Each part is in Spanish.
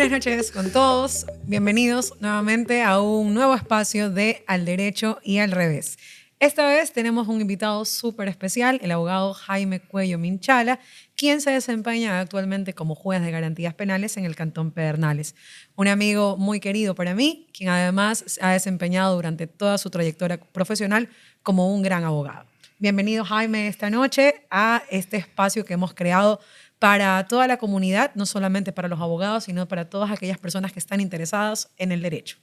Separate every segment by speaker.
Speaker 1: Buenas noches con todos. Bienvenidos nuevamente a un nuevo espacio de Al Derecho y al Revés. Esta vez tenemos un invitado súper especial, el abogado Jaime Cuello Minchala, quien se desempeña actualmente como juez de garantías penales en el Cantón Pedernales. Un amigo muy querido para mí, quien además se ha desempeñado durante toda su trayectoria profesional como un gran abogado. Bienvenido, Jaime, esta noche a este espacio que hemos creado para toda la comunidad, no solamente para los abogados, sino para todas aquellas personas que están interesadas en el derecho.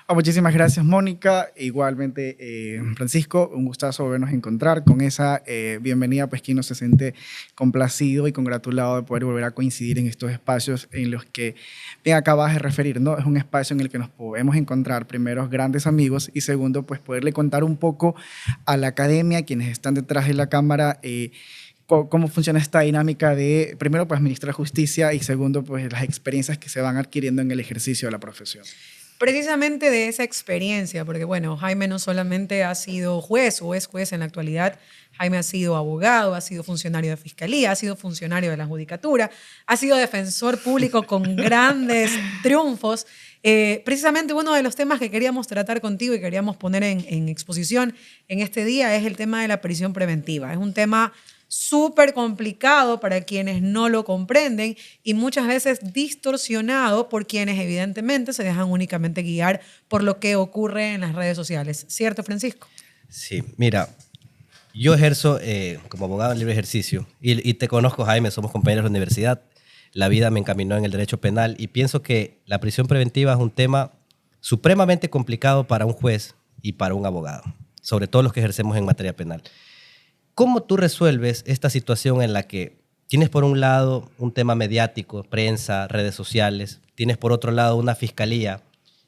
Speaker 2: Muchísimas gracias, Mónica. Igualmente, Francisco, un gustazo volvernos a encontrar. Con esa bienvenida, pues quien no se siente complacido y congratulado de poder volver a coincidir en estos espacios en los que bien acabas de referir, ¿no? Es un espacio en el que nos podemos encontrar, primero, grandes amigos y segundo, pues poderle contar un poco a la academia, quienes están detrás de la cámara, cómo funciona esta dinámica de, primero, pues administrar justicia y segundo, pues las experiencias que se van adquiriendo en el ejercicio de la profesión.
Speaker 1: Precisamente de esa experiencia, porque bueno, Jaime no solamente ha sido juez o es juez en la actualidad, Jaime ha sido abogado, ha sido funcionario de fiscalía, ha sido funcionario de la judicatura, ha sido defensor público con grandes triunfos. Precisamente uno de los temas que queríamos tratar contigo y queríamos poner en exposición en este día es el tema de la prisión preventiva. Es un tema súper complicado para quienes no lo comprenden y muchas veces distorsionado por quienes evidentemente se dejan únicamente guiar por lo que ocurre en las redes sociales. ¿Cierto, Francisco?
Speaker 3: Sí, mira, yo ejerzo como abogado en libre ejercicio y te conozco, Jaime, somos compañeros de la universidad. La vida me encaminó en el derecho penal y pienso que la prisión preventiva es un tema supremamente complicado para un juez y para un abogado, sobre todo los que ejercemos en materia penal. ¿Cómo tú resuelves esta situación en la que tienes por un lado un tema mediático, prensa, redes sociales, tienes por otro lado una fiscalía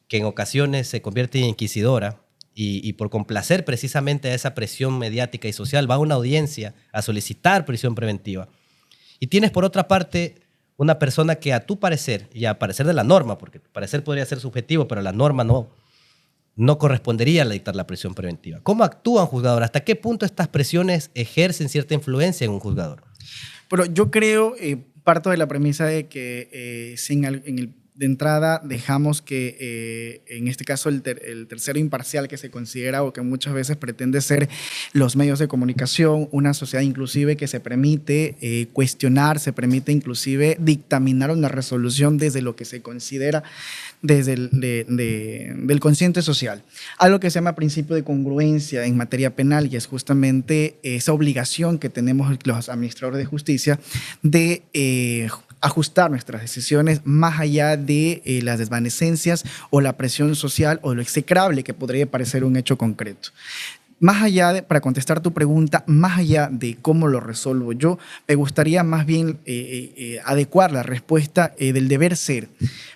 Speaker 3: que en ocasiones se convierte en inquisidora y por complacer precisamente a esa presión mediática y social va a una audiencia a solicitar prisión preventiva? Y tienes por otra parte una persona que a tu parecer, y a parecer de la norma, porque tu parecer podría ser subjetivo, pero la norma no correspondería a dictar la prisión preventiva. ¿Cómo actúa un juzgador? ¿Hasta qué punto estas presiones ejercen cierta influencia en un juzgador?
Speaker 2: Pero yo creo, parto de la premisa de que de entrada dejamos que, en este caso, el tercero imparcial que se considera o que muchas veces pretende ser los medios de comunicación, una sociedad inclusive que se permite cuestionar, se permite inclusive dictaminar una resolución desde lo que se considera desde del consciente social. Algo que se llama principio de congruencia en materia penal y es justamente esa obligación que tenemos los administradores de justicia de ajustar nuestras decisiones más allá de las desvanecencias o la presión social o lo execrable que podría parecer un hecho concreto. Más allá de, para contestar tu pregunta, más allá de cómo lo resuelvo yo, me gustaría más bien adecuar la respuesta del deber ser,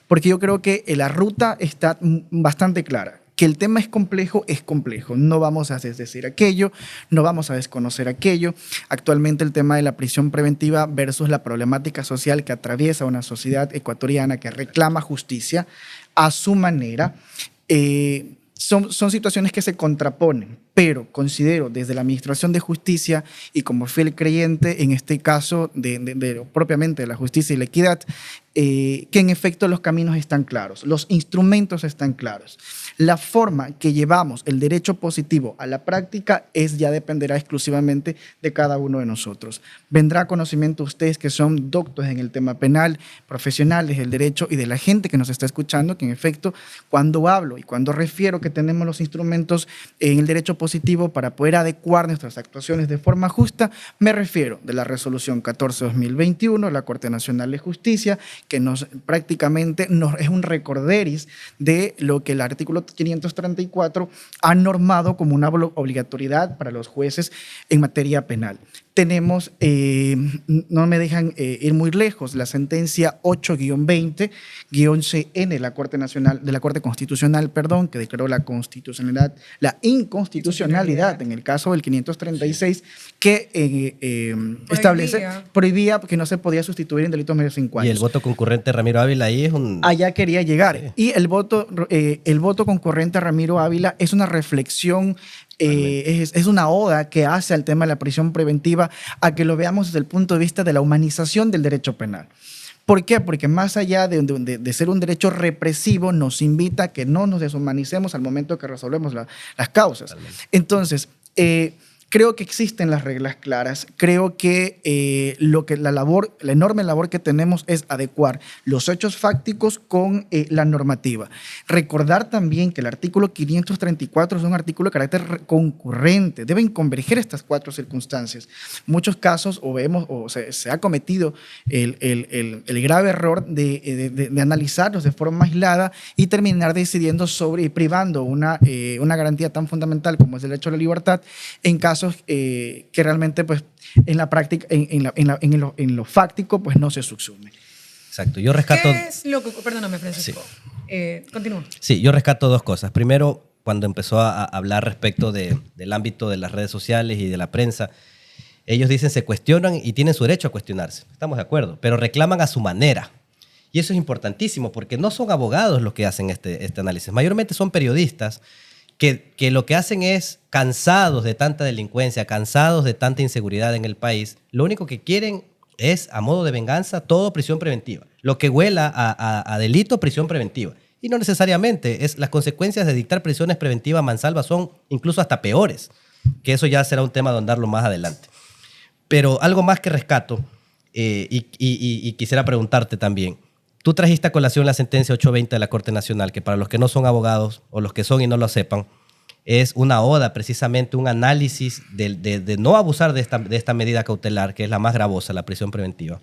Speaker 2: porque yo creo que la ruta está bastante clara. Que el tema es complejo, no vamos a desdecir aquello, no vamos a desconocer aquello. Actualmente el tema de la prisión preventiva versus la problemática social que atraviesa una sociedad ecuatoriana que reclama justicia a su manera, son situaciones que se contraponen, pero considero desde la Administración de Justicia y como fiel creyente, en este caso propiamente de la justicia y la equidad, que en efecto los caminos están claros, los instrumentos están claros. La forma que llevamos el derecho positivo a la práctica ya dependerá exclusivamente de cada uno de nosotros. Vendrá a conocimiento ustedes que son doctos en el tema penal, profesionales del derecho y de la gente que nos está escuchando, que en efecto cuando hablo y cuando refiero que tenemos los instrumentos en el derecho positivo para poder adecuar nuestras actuaciones de forma justa, me refiero de la resolución 14/2021 de la Corte Nacional de Justicia, que prácticamente es un recorderis de lo que el artículo 534 ha normado como una obligatoriedad para los jueces en materia penal. Tenemos, no me dejan ir muy lejos, la sentencia 8-20-CN de la Corte Constitucional, que declaró la inconstitucionalidad en el caso del 536, que prohibía que no se podía sustituir en delitos menores de 5 años.
Speaker 3: Y el voto concurrente Ramiro Ávila ahí es un...
Speaker 2: Allá quería llegar.
Speaker 3: Sí.
Speaker 2: Y el voto concurrente a Ramiro Ávila es una reflexión, es una oda que hace al tema de la prisión preventiva, a que lo veamos desde el punto de vista de la humanización del derecho penal. ¿Por qué? Porque más allá de ser un derecho represivo, nos invita a que no nos deshumanicemos al momento que resolvemos las causas.
Speaker 3: Totalmente.
Speaker 2: Entonces, creo que existen las reglas claras. Creo que la enorme labor que tenemos es adecuar los hechos fácticos con la normativa. Recordar también que el artículo 534 es un artículo de carácter concurrente. Deben converger estas 4 circunstancias. Muchos casos se ha cometido el grave error de analizarlos de forma aislada y terminar decidiendo sobre y privando una garantía tan fundamental como es el derecho a la libertad en casos que realmente pues en la práctica, en lo fáctico pues no se subsume.
Speaker 3: Exacto. Yo rescato...
Speaker 1: ¿Qué es lo que... Perdóname, Francisco. Continúa.
Speaker 3: Sí, yo rescato 2 cosas. Primero, cuando empezó a hablar respecto del ámbito de las redes sociales y de la prensa, ellos dicen se cuestionan y tienen su derecho a cuestionarse. Estamos de acuerdo, pero reclaman a su manera. Y eso es importantísimo porque no son abogados los que hacen este análisis. Mayormente son periodistas que lo que hacen es, cansados de tanta delincuencia, cansados de tanta inseguridad en el país, lo único que quieren es, a modo de venganza, todo prisión preventiva. Lo que huela a delito, prisión preventiva. Y no necesariamente. Las consecuencias de dictar prisiones preventivas a mansalva son incluso hasta peores, que eso ya será un tema de andarlo más adelante. Pero algo más que rescato, y quisiera preguntarte también, tú trajiste a colación la sentencia 820 de la Corte Nacional, que para los que no son abogados o los que son y no lo sepan, es una oda, precisamente un análisis de no abusar de esta medida cautelar, que es la más gravosa, la prisión preventiva.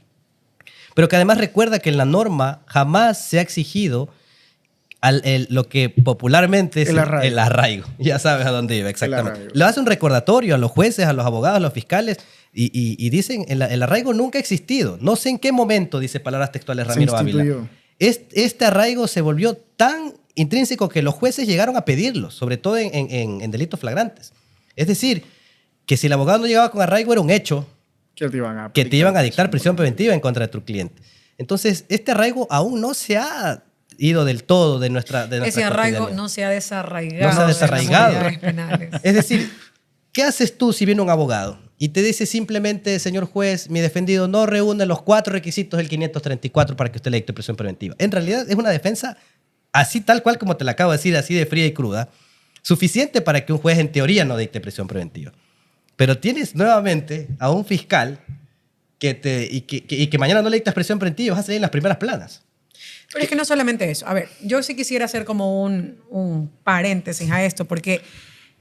Speaker 3: Pero que además recuerda que en la norma jamás se ha exigido lo que popularmente es el arraigo. Ya sabes a dónde iba, exactamente. Le hace un recordatorio a los jueces, a los abogados, a los fiscales, y dicen, el arraigo nunca ha existido. No sé en qué momento, dice palabras textuales Ramiro Ávila. Este arraigo se volvió tan intrínseco que los jueces llegaron a pedirlo, sobre todo en delitos flagrantes. Es decir, que si el abogado no llegaba con arraigo era un hecho que te iban a dictar prisión preventiva en contra de tu cliente. Entonces, este arraigo aún no se ha ido del todo de nuestra
Speaker 1: ese arraigo no se ha desarraigado.
Speaker 3: No se ha desarraigado.
Speaker 1: De las penales.
Speaker 3: Es decir, ¿qué haces tú si viene un abogado y te dice simplemente, señor juez, mi defendido no reúne los 4 requisitos del 534 para que usted le dicte prisión preventiva? En realidad es una defensa así tal cual como te la acabo de decir, así de fría y cruda, suficiente para que un juez en teoría no dicte prisión preventiva. Pero tienes nuevamente a un fiscal que mañana no le dictas prisión preventiva, vas a salir en las primeras planas.
Speaker 1: Pero es que no solamente eso. A ver, yo sí quisiera hacer como un paréntesis a esto, porque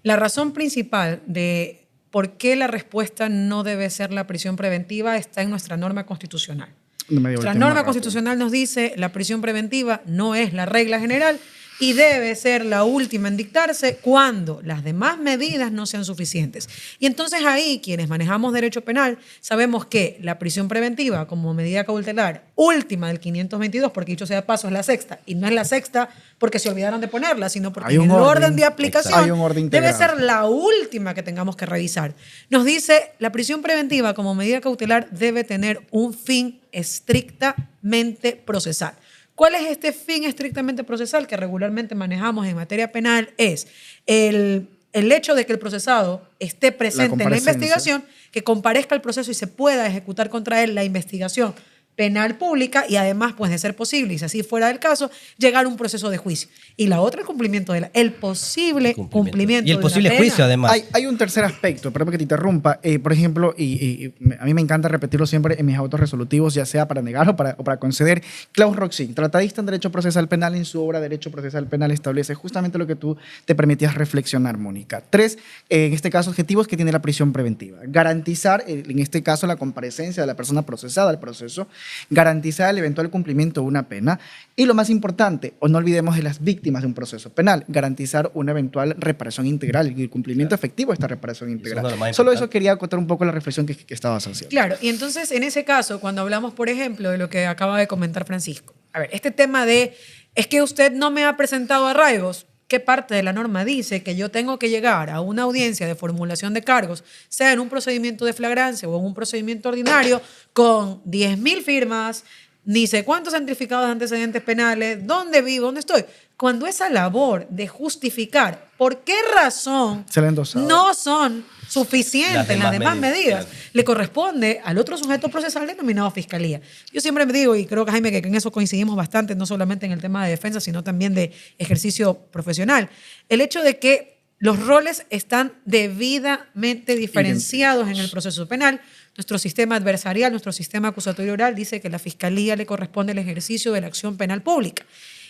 Speaker 1: la razón principal de por qué la respuesta no debe ser la prisión preventiva está en nuestra norma constitucional. Nuestra norma constitucional nos dice la prisión preventiva no es la regla general y debe ser la última en dictarse cuando las demás medidas no sean suficientes. Y entonces ahí, quienes manejamos derecho penal, sabemos que la prisión preventiva como medida cautelar última del 522, porque dicho sea de paso es la sexta, y no es la sexta porque se olvidaron de ponerla, sino porque en el orden de aplicación debe ser la última que tengamos que revisar. Nos dice, la prisión preventiva como medida cautelar debe tener un fin estrictamente procesal. ¿Cuál es este fin estrictamente procesal que regularmente manejamos en materia penal? Es el hecho de que el procesado esté presente en la investigación, que comparezca al proceso y se pueda ejecutar contra él la investigación penal pública y además, pues de ser posible, y si así fuera el caso, llegar a un proceso de juicio. Y la otra, el posible cumplimiento
Speaker 3: y el posible
Speaker 1: de la pena.
Speaker 3: juicio, además.
Speaker 2: Hay un tercer aspecto, perdón que te interrumpa. Por ejemplo, y a mí me encanta repetirlo siempre en mis autos resolutivos, ya sea para negar o para conceder. Klaus Roxin, tratadista en Derecho Procesal Penal, en su obra Derecho Procesal Penal establece justamente lo que tú te permitías reflexionar, Mónica. 3, en este caso, objetivos que tiene la prisión preventiva. Garantizar, en este caso, la comparecencia de la persona procesada al proceso, garantizar el eventual cumplimiento de una pena y lo más importante, o no olvidemos de las víctimas de un proceso penal, garantizar una eventual reparación integral y el cumplimiento efectivo de esta reparación integral. Solo eso quería acotar un poco la reflexión que estabas haciendo.
Speaker 1: Claro, y entonces en ese caso, cuando hablamos, por ejemplo, de lo que acaba de comentar Francisco, a ver, este tema de, es que usted no me ha presentado arraigos, ¿qué parte de la norma dice que yo tengo que llegar a una audiencia de formulación de cargos, sea en un procedimiento de flagrancia o en un procedimiento ordinario, con 10.000 firmas, ni sé cuántos certificados de antecedentes penales, dónde vivo, dónde estoy. Cuando esa labor de justificar por qué razón
Speaker 2: Se le ha endosado.
Speaker 1: no son suficientes las demás medidas,
Speaker 3: claro.
Speaker 1: le corresponde al otro sujeto procesal denominado fiscalía. Yo siempre me digo, y creo que Jaime, que en eso coincidimos bastante, no solamente en el tema de defensa, sino también de ejercicio profesional, el hecho de que los roles están debidamente diferenciados en el proceso penal. Nuestro sistema adversarial, nuestro sistema acusatorio oral dice que a la fiscalía le corresponde el ejercicio de la acción penal pública.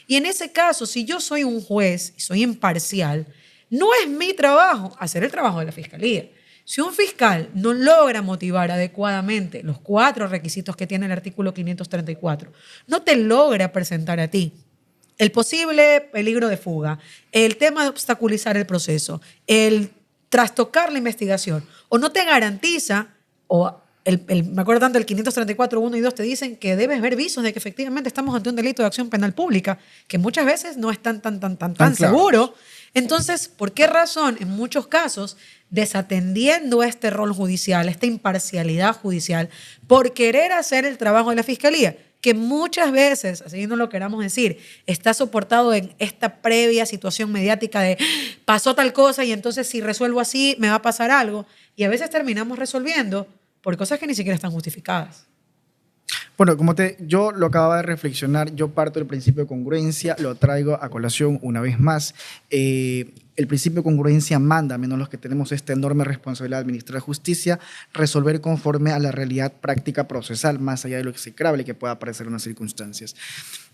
Speaker 1: Y en ese caso, si yo soy un juez y soy imparcial, no es mi trabajo hacer el trabajo de la fiscalía. Si un fiscal no logra motivar adecuadamente los 4 requisitos que tiene el artículo 534, no te logra presentar a ti el posible peligro de fuga, el tema de obstaculizar el proceso, el trastocar la investigación, o no te garantiza, o me acuerdo tanto, el 534, 1 y 2 te dicen que debes ver visos de que efectivamente estamos ante un delito de acción penal pública, que muchas veces no es tan
Speaker 2: claros.
Speaker 1: seguro. Entonces, ¿por qué razón en muchos casos, desatendiendo este rol judicial, esta imparcialidad judicial, por querer hacer el trabajo de la fiscalía, que muchas veces, así no lo queramos decir, está soportado en esta previa situación mediática de pasó tal cosa y entonces si resuelvo así me va a pasar algo, y a veces terminamos resolviendo por cosas que ni siquiera están justificadas?
Speaker 2: Bueno, yo lo acababa de reflexionar, yo parto del principio de congruencia, lo traigo a colación una vez más. El principio de congruencia manda, menos los que tenemos esta enorme responsabilidad de administrar justicia, resolver conforme a la realidad práctica procesal, más allá de lo execrable que pueda parecer en las circunstancias.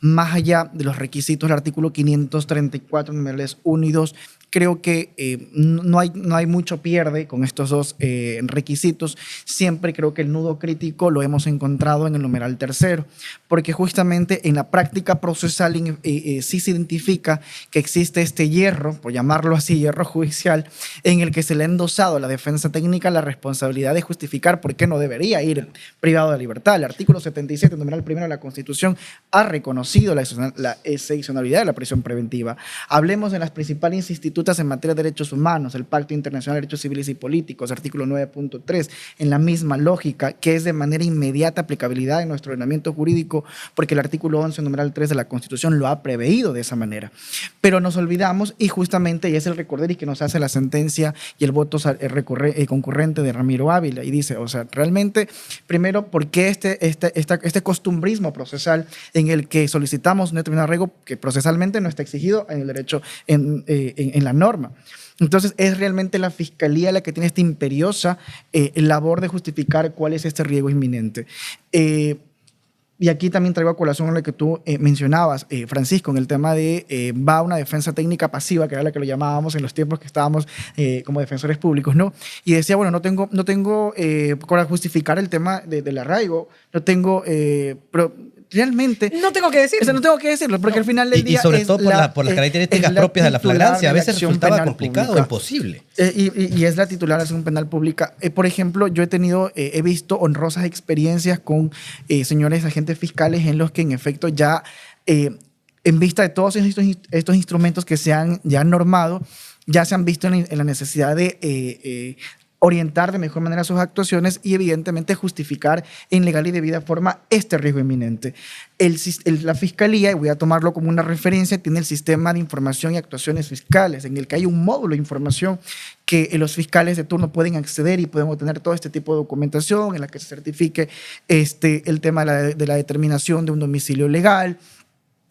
Speaker 2: Más allá de los requisitos del artículo 534, numerales 1 y 2, creo que no hay mucho pierde con estos dos requisitos. Siempre creo que el nudo crítico lo hemos encontrado en el numeral 3, porque justamente en la práctica procesal sí se identifica que existe este hierro, por llamarlo así, hierro judicial, en el que se le ha endosado a la defensa técnica la responsabilidad de justificar por qué no debería ir privado de libertad. El artículo 77, numeral 1 de la Constitución, ha reconocido la excepcionalidad de la prisión preventiva. Hablemos de las principales institutas en materia de derechos humanos, el Pacto Internacional de Derechos Civiles y Políticos, artículo 9.3, en la misma lógica, que es de manera inmediata aplicabilidad en nuestro ordenamiento jurídico, porque el artículo 11, numeral 3 de la Constitución lo ha preveído de esa manera. Pero nos olvidamos, y justamente, y es el recordar y que nos hace la sentencia y el voto concurrente de Ramiro Ávila, y dice, o sea, realmente, primero, ¿por qué este costumbrismo procesal en el que solicitamos un determinado arreglo que procesalmente no está exigido en el derecho, en la norma? Entonces, es realmente la Fiscalía la que tiene esta imperiosa labor de justificar cuál es este riesgo inminente. Y aquí también traigo a colación lo que tú mencionabas, Francisco, en el tema de va una defensa técnica pasiva, que era la que lo llamábamos en los tiempos que estábamos como defensores públicos, ¿no? Y decía, bueno, no tengo para justificar el tema del arraigo, no tengo, pero realmente...
Speaker 1: No tengo que decirlo.
Speaker 2: Eso no tengo que decirlo, porque al final del día...
Speaker 3: Y sobre todo por las características propias de la flagrancia, a veces resultaba complicado o imposible.
Speaker 2: Y es la titular de acción penal pública. Por ejemplo, yo he visto honrosas experiencias con señores agentes fiscales en los que en efecto ya, en vista de todos estos instrumentos que se han ya normado, ya se han visto en la necesidad de orientar de mejor manera sus actuaciones y evidentemente justificar en legal y debida forma este riesgo inminente. La Fiscalía, y voy a tomarlo como una referencia, tiene el sistema de información y actuaciones fiscales, en el que hay un módulo de información que los fiscales de turno pueden acceder y pueden obtener todo este tipo de documentación en la que se certifique el tema de la determinación de un domicilio legal,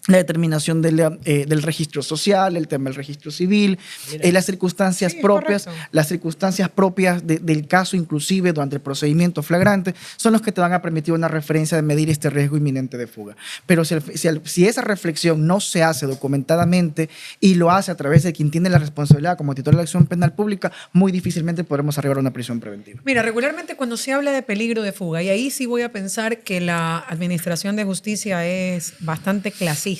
Speaker 2: la determinación del registro social, el tema del registro civil, las circunstancias propias, del caso, inclusive durante el procedimiento flagrante, son los que te van a permitir una referencia de medir este riesgo inminente de fuga. Pero si esa reflexión no se hace documentadamente y lo hace a través de quien tiene la responsabilidad como titular de la acción penal pública, muy difícilmente podremos arribar a una prisión preventiva.
Speaker 1: Mira, regularmente cuando se habla de peligro de fuga, y ahí sí voy a pensar que la Administración de Justicia es bastante clasista.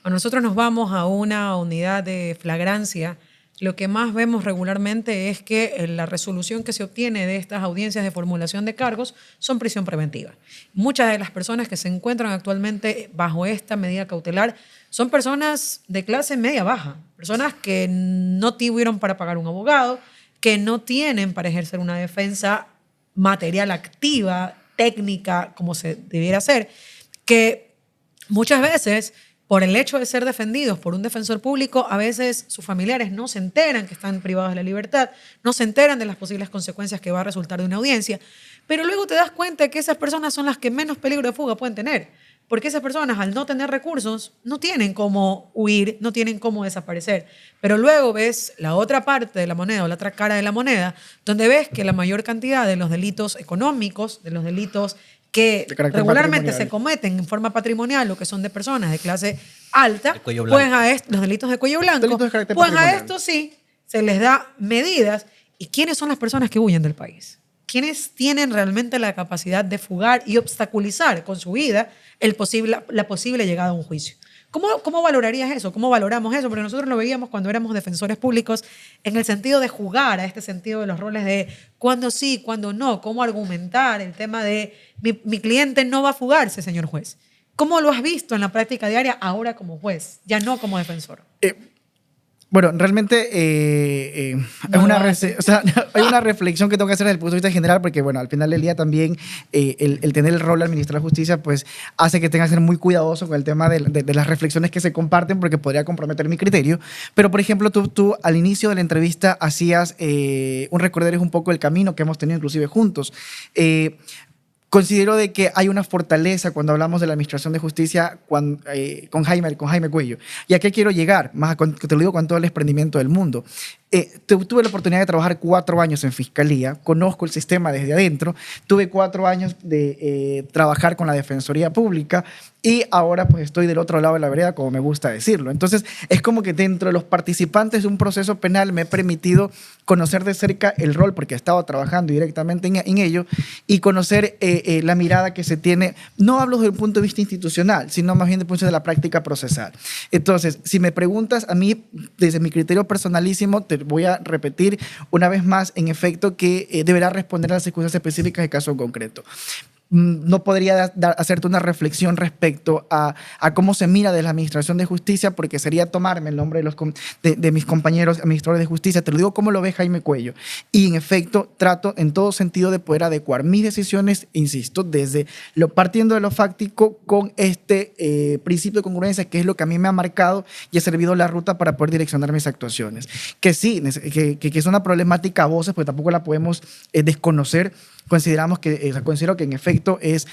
Speaker 1: Cuando nosotros nos vamos a una unidad de flagrancia, lo que más vemos regularmente es que la resolución que se obtiene de estas audiencias de formulación de cargos son prisión preventiva. Muchas de las personas que se encuentran actualmente bajo esta medida cautelar son personas de clase media-baja, personas que no tuvieron para pagar un abogado, que no tienen para ejercer una defensa material activa, técnica, como se debiera hacer. que muchas veces, por el hecho de ser defendidos por un defensor público, a veces sus familiares no se enteran que están privados de la libertad, no se enteran de las posibles consecuencias que va a resultar de una audiencia, pero luego te das cuenta que esas personas son las que menos peligro de fuga pueden tener, porque esas personas, al no tener recursos, no tienen cómo huir, no tienen cómo desaparecer. Pero luego ves la otra parte de la moneda o la otra cara de la moneda, donde ves que la mayor cantidad de los delitos económicos, de los delitos que regularmente se cometen en forma patrimonial o que son de personas de clase alta, pues los delitos de cuello blanco, pues a esto sí se les da medidas. ¿Y quiénes son las personas que huyen del país? ¿Quiénes tienen realmente la capacidad de fugar y obstaculizar con su vida la posible llegada a un juicio? ¿Cómo valorarías eso? ¿Cómo valoramos eso? Porque nosotros lo veíamos cuando éramos defensores públicos en el sentido de jugar a este sentido de los roles de cuándo sí, cuándo no, cómo argumentar el tema de mi cliente no va a fugarse, señor juez. ¿Cómo lo has visto en la práctica diaria ahora como juez, ya no como defensor?
Speaker 2: Bueno, realmente hay una reflexión que tengo que hacer desde el punto de vista general, porque bueno, al final del día también el tener el rol de administrar justicia pues hace que tenga que ser muy cuidadoso con el tema de las reflexiones que se comparten, porque podría comprometer mi criterio. Pero, por ejemplo, tú al inicio de la entrevista hacías un recorderis un poco el camino que hemos tenido inclusive juntos. Considero de que hay una fortaleza cuando hablamos de la administración de justicia con Jaime Cuello. ¿Y a qué quiero llegar? Te lo digo con todo el desprendimiento del mundo. Tuve la oportunidad de trabajar 4 años en Fiscalía, conozco el sistema desde adentro, tuve 4 años de trabajar con la Defensoría Pública y ahora pues estoy del otro lado de la vereda, como me gusta decirlo. Entonces es como que dentro de los participantes de un proceso penal me he permitido conocer de cerca el rol, porque he estado trabajando directamente en ello, y conocer la mirada que se tiene, no hablo desde el punto de vista institucional, sino más bien desde el punto de vista de la práctica procesal. Entonces, si me preguntas a mí, desde mi criterio personalísimo, te voy a repetir una vez más, en efecto, que deberá responder a las circunstancias específicas del caso en concreto. No podría hacerte una reflexión respecto a cómo se mira de la administración de justicia, porque sería tomarme el nombre de mis compañeros administradores de justicia. Te lo digo como lo ve Jaime Cuello. Y en efecto, trato en todo sentido de poder adecuar mis decisiones, insisto, partiendo de lo fáctico con este principio de congruencia, que es lo que a mí me ha marcado y ha servido la ruta para poder direccionar mis actuaciones. Que sí, que es una problemática a voces, porque tampoco la podemos desconocer. Considero que en efecto es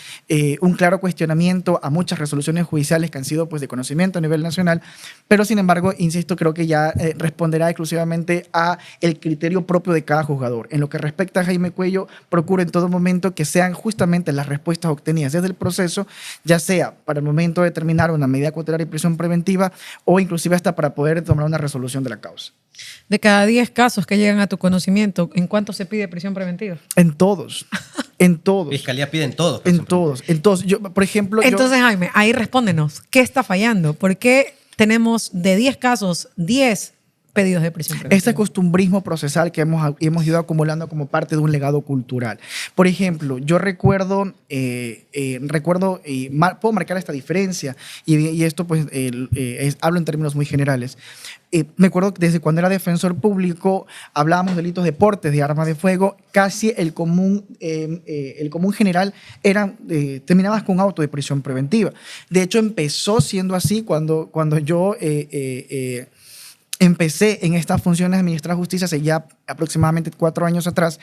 Speaker 2: un claro cuestionamiento a muchas resoluciones judiciales que han sido pues, de conocimiento a nivel nacional, pero sin embargo, insisto, creo que ya responderá exclusivamente a el criterio propio de cada juzgador. En lo que respecta a Jaime Cuello, procuro en todo momento que sean justamente las respuestas obtenidas desde el proceso, ya sea para el momento de determinar una medida cautelar y prisión preventiva o inclusive hasta para poder tomar una resolución de la causa.
Speaker 1: De cada 10 casos que llegan a tu conocimiento, ¿en cuántos se pide prisión preventiva?
Speaker 2: En todos. En todos.
Speaker 3: Fiscalía pide en todos.
Speaker 2: En todos. Yo, por ejemplo...
Speaker 1: Entonces, Jaime, ahí respóndenos. ¿Qué está fallando? ¿Por qué tenemos de 10 casos, 10 pedidos de prisión preventiva?
Speaker 2: Este costumbrismo procesal que hemos ido acumulando como parte de un legado cultural. Por ejemplo, yo recuerdo, puedo marcar esta diferencia, y esto pues hablo en términos muy generales. Me acuerdo que desde cuando era defensor público hablábamos de delitos de portes de armas de fuego, casi el común general terminabas con auto de prisión preventiva. De hecho, empezó siendo así cuando yo empecé en estas funciones de administrar justicia hace ya aproximadamente 4 años atrás.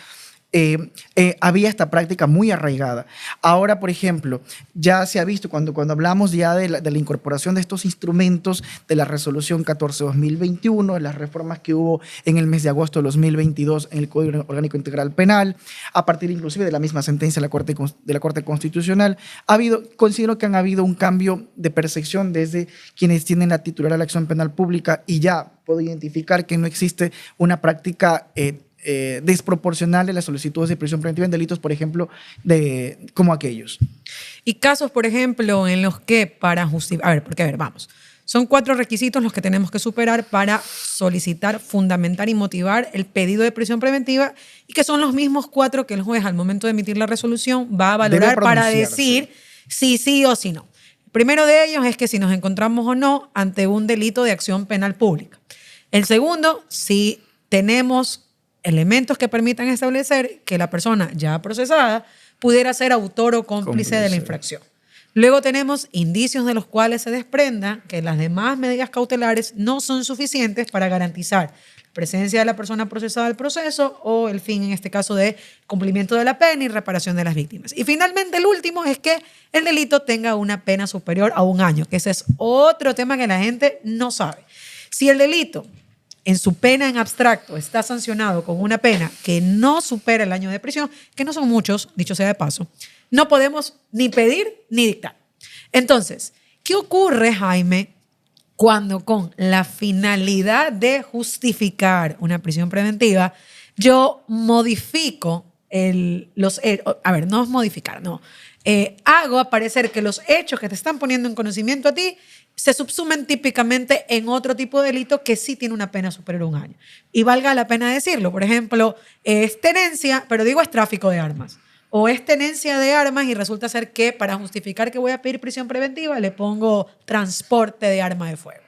Speaker 2: Había esta práctica muy arraigada. Ahora, por ejemplo, ya se ha visto cuando hablamos ya de la incorporación de estos instrumentos de la resolución 14/2021, de las reformas que hubo en el mes de agosto de 2022 en el Código Orgánico Integral Penal, a partir inclusive de la misma sentencia de la Corte Constitucional, considero que han habido un cambio de percepción desde quienes tienen la titularidad de la acción penal pública, y ya puedo identificar que no existe una práctica desproporcional de las solicitudes de prisión preventiva en delitos, por ejemplo, como aquellos.
Speaker 1: Y casos, por ejemplo, en los que para justificar... vamos. Son 4 requisitos los que tenemos que superar para solicitar, fundamentar y motivar el pedido de prisión preventiva, y que son los mismos 4 que el juez, al momento de emitir la resolución, va a valorar para decir si sí o si no. El primero de ellos es que si nos encontramos o no ante un delito de acción penal pública. El segundo, si tenemos elementos que permitan establecer que la persona ya procesada pudiera ser autor o cómplice de la infracción. Luego tenemos indicios de los cuales se desprenda que las demás medidas cautelares no son suficientes para garantizar presencia de la persona procesada del proceso o el fin, en este caso, de cumplimiento de la pena y reparación de las víctimas. Y finalmente, el último es que el delito tenga una pena superior a 1 año, que ese es otro tema que la gente no sabe. Si el delito en su pena en abstracto está sancionado con una pena que no supera el año de prisión, que no son muchos, dicho sea de paso, no podemos ni pedir ni dictar. Entonces, ¿qué ocurre, Jaime, cuando con la finalidad de justificar una prisión preventiva, yo modifico no es modificar, no. Hago aparecer que los hechos que te están poniendo en conocimiento a ti se subsumen típicamente en otro tipo de delito que sí tiene una pena superior a 1 año? Y valga la pena decirlo, por ejemplo, es tenencia, pero digo es tráfico de armas. O es tenencia de armas y resulta ser que para justificar que voy a pedir prisión preventiva le pongo transporte de arma de fuego.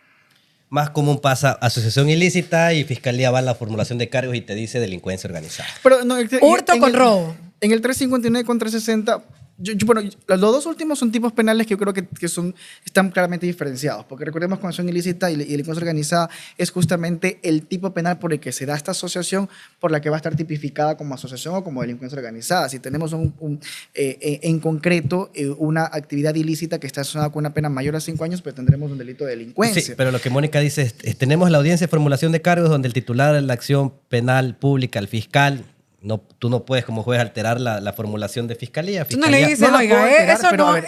Speaker 3: Más común pasa asociación ilícita y fiscalía va a la formulación de cargos y te dice delincuencia organizada.
Speaker 2: Pero no,
Speaker 1: Hurto con robo.
Speaker 2: En el 359 con 360, bueno, los dos últimos son tipos penales que yo creo que están claramente diferenciados, porque recordemos que asociación ilícita y delincuencia organizada es justamente el tipo penal por el que se da esta asociación, por la que va a estar tipificada como asociación o como delincuencia organizada. Si tenemos en concreto una actividad ilícita que está asociada con una pena mayor a 5 años, pues tendremos un delito de delincuencia.
Speaker 3: Sí, pero lo que Mónica dice es tenemos la audiencia de formulación de cargos donde el titular de la acción penal pública, el fiscal, tú no puedes como juez alterar la formulación de fiscalía.
Speaker 1: Tú no le dices,
Speaker 2: no la puedo
Speaker 1: oiga,
Speaker 2: alterar,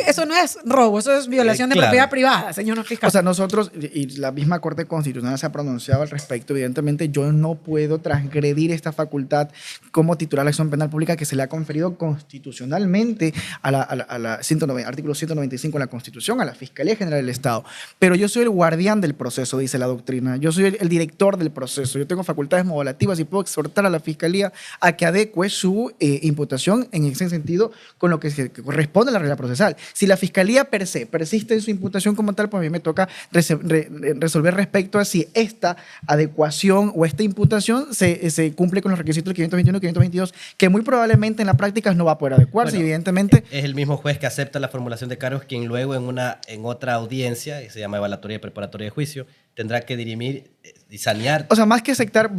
Speaker 1: eso no es robo, eso es violación de
Speaker 3: claro.
Speaker 1: propiedad privada, señor fiscal.
Speaker 2: O sea, nosotros, y la misma Corte Constitucional se ha pronunciado al respecto, evidentemente yo no puedo transgredir esta facultad como titular de la acción penal pública que se le ha conferido constitucionalmente artículo 195 de la Constitución, a la Fiscalía General del Estado. Pero yo soy el guardián del proceso, dice la doctrina. Yo soy el director del proceso. Yo tengo facultades modulativas y puedo exhortar a la Fiscalía a que adecue su imputación en ese sentido con lo que corresponde a la regla procesal. Si la Fiscalía per se persiste en su imputación como tal, pues a mí me toca resolver respecto a si esta adecuación o esta imputación se cumple con los requisitos del 521 y 522, que muy probablemente en la práctica no va a poder adecuarse,
Speaker 3: Bueno,
Speaker 2: evidentemente.
Speaker 3: Es el mismo juez que acepta la formulación de cargos quien luego en otra audiencia, que se llama evaluatoria y preparatoria de juicio, tendrá que dirimir y sanear.
Speaker 2: O sea, más que aceptar,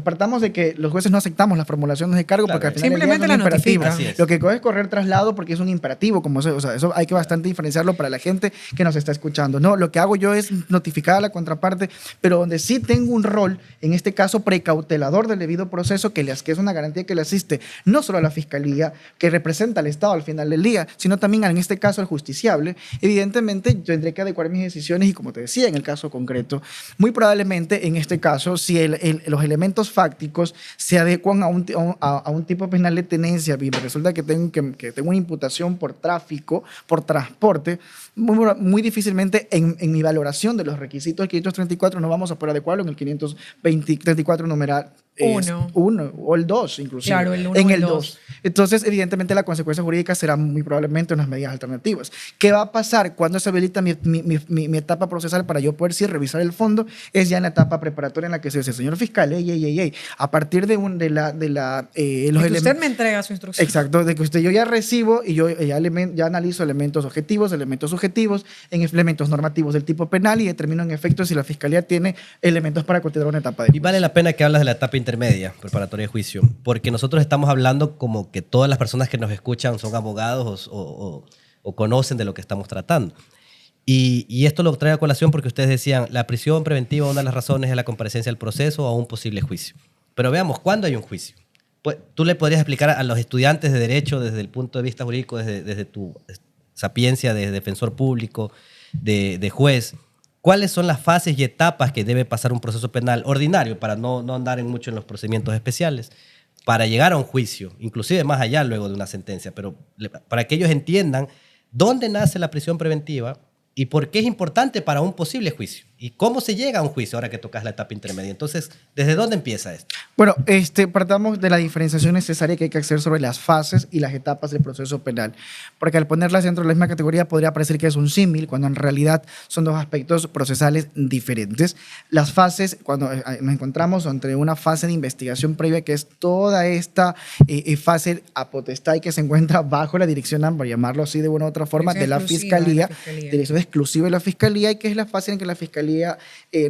Speaker 2: partamos de que los jueces no aceptamos las formulaciones de cargo,
Speaker 3: Claro,
Speaker 2: porque al final
Speaker 1: simplemente
Speaker 2: del día es un
Speaker 1: la
Speaker 2: imperativo.
Speaker 1: notifica.
Speaker 3: Así es.
Speaker 2: Lo que es correr traslado porque es un imperativo, o sea, eso hay que bastante diferenciarlo para la gente que nos está escuchando. No, lo que hago yo es notificar a la contraparte, pero donde sí tengo un rol, en este caso precautelador del debido proceso, que es una garantía que le asiste no solo a la Fiscalía, que representa al Estado al final del día, sino también en este caso al justiciable. Evidentemente yo tendré que adecuar mis decisiones y, como te decía, en el caso concreto, muy probablemente en este caso, si los elementos fácticos se adecuan a un tipo penal de tenencia y resulta que tengo una imputación por tráfico, por transporte, muy difícilmente en mi valoración de los requisitos del 534 no vamos a poder adecuarlo en el 534 numeral 1 o el 2 inclusive.
Speaker 1: Claro, el 1
Speaker 2: en
Speaker 1: o
Speaker 2: el
Speaker 1: el
Speaker 2: 2. Entonces, evidentemente, la consecuencia jurídica será muy probablemente unas medidas alternativas. ¿Qué va a pasar cuando se habilita mi etapa procesal para yo poder sí revisar el fondo? Es ya en la etapa preparatoria en la que se dice, señor fiscal, a partir de los elementos.
Speaker 1: Usted me entrega su instrucción.
Speaker 2: Exacto, de que yo ya recibo y yo ya analizo elementos objetivos, elementos subjetivos, en elementos normativos del tipo penal y determino en efecto si la Fiscalía tiene elementos para continuar una etapa de
Speaker 3: Y vale la pena que hablas de la etapa intermedia, preparatoria de juicio, porque nosotros estamos hablando como que todas las personas que nos escuchan son abogados o conocen de lo que estamos tratando. Y esto lo traigo a colación porque ustedes decían, la prisión preventiva, una de las razones es la comparecencia al proceso o a un posible juicio. Pero veamos, ¿cuándo hay un juicio? Pues, tú le podrías explicar a los estudiantes de Derecho desde el punto de vista jurídico, desde tu sapiencia de defensor público, de juez, ¿cuáles son las fases y etapas que debe pasar un proceso penal ordinario para no andar mucho en los procedimientos especiales para llegar a un juicio, inclusive más allá luego de una sentencia, pero para que ellos entiendan dónde nace la prisión preventiva y por qué es importante para un posible juicio? ¿Y cómo se llega a un juicio ahora que tocas la etapa intermedia? Entonces, ¿desde dónde empieza esto?
Speaker 2: Bueno, partamos de la diferenciación necesaria que hay que hacer sobre las fases y las etapas del proceso penal. Porque al ponerlas dentro de la misma categoría podría parecer que es un símil, cuando en realidad son dos aspectos procesales diferentes. Las fases, cuando nos encontramos entre una fase de investigación previa, que es toda esta fase a potestad que se encuentra bajo la dirección, por llamarlo así de una u otra forma, de la Fiscalía, dirección exclusiva de la Fiscalía, y que es la fase en que la Fiscalía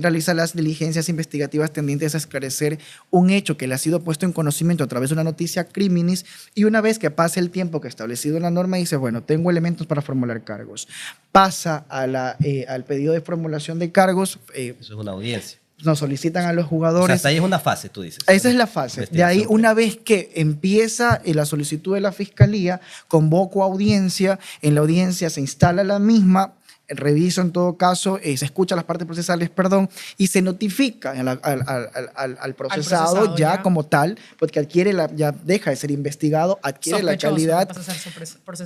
Speaker 2: realiza las diligencias investigativas tendientes a esclarecer un hecho que le ha sido puesto en conocimiento a través de una noticia criminis, y una vez que pase el tiempo que ha establecido en la norma, dice, bueno, tengo elementos para formular cargos. Pasa al pedido de formulación de cargos.
Speaker 3: Eso es una audiencia.
Speaker 2: Nos solicitan a los jugadores.
Speaker 3: O sea, hasta ahí es una fase, tú dices.
Speaker 2: Esa es la fase. De ahí, una vez que empieza la solicitud de la Fiscalía, convoco a audiencia, en la audiencia se instala la misma, reviso en todo caso, se escucha las partes procesales, perdón, y se notifica al procesado ya como tal, porque ya deja de ser investigado, adquiere la calidad,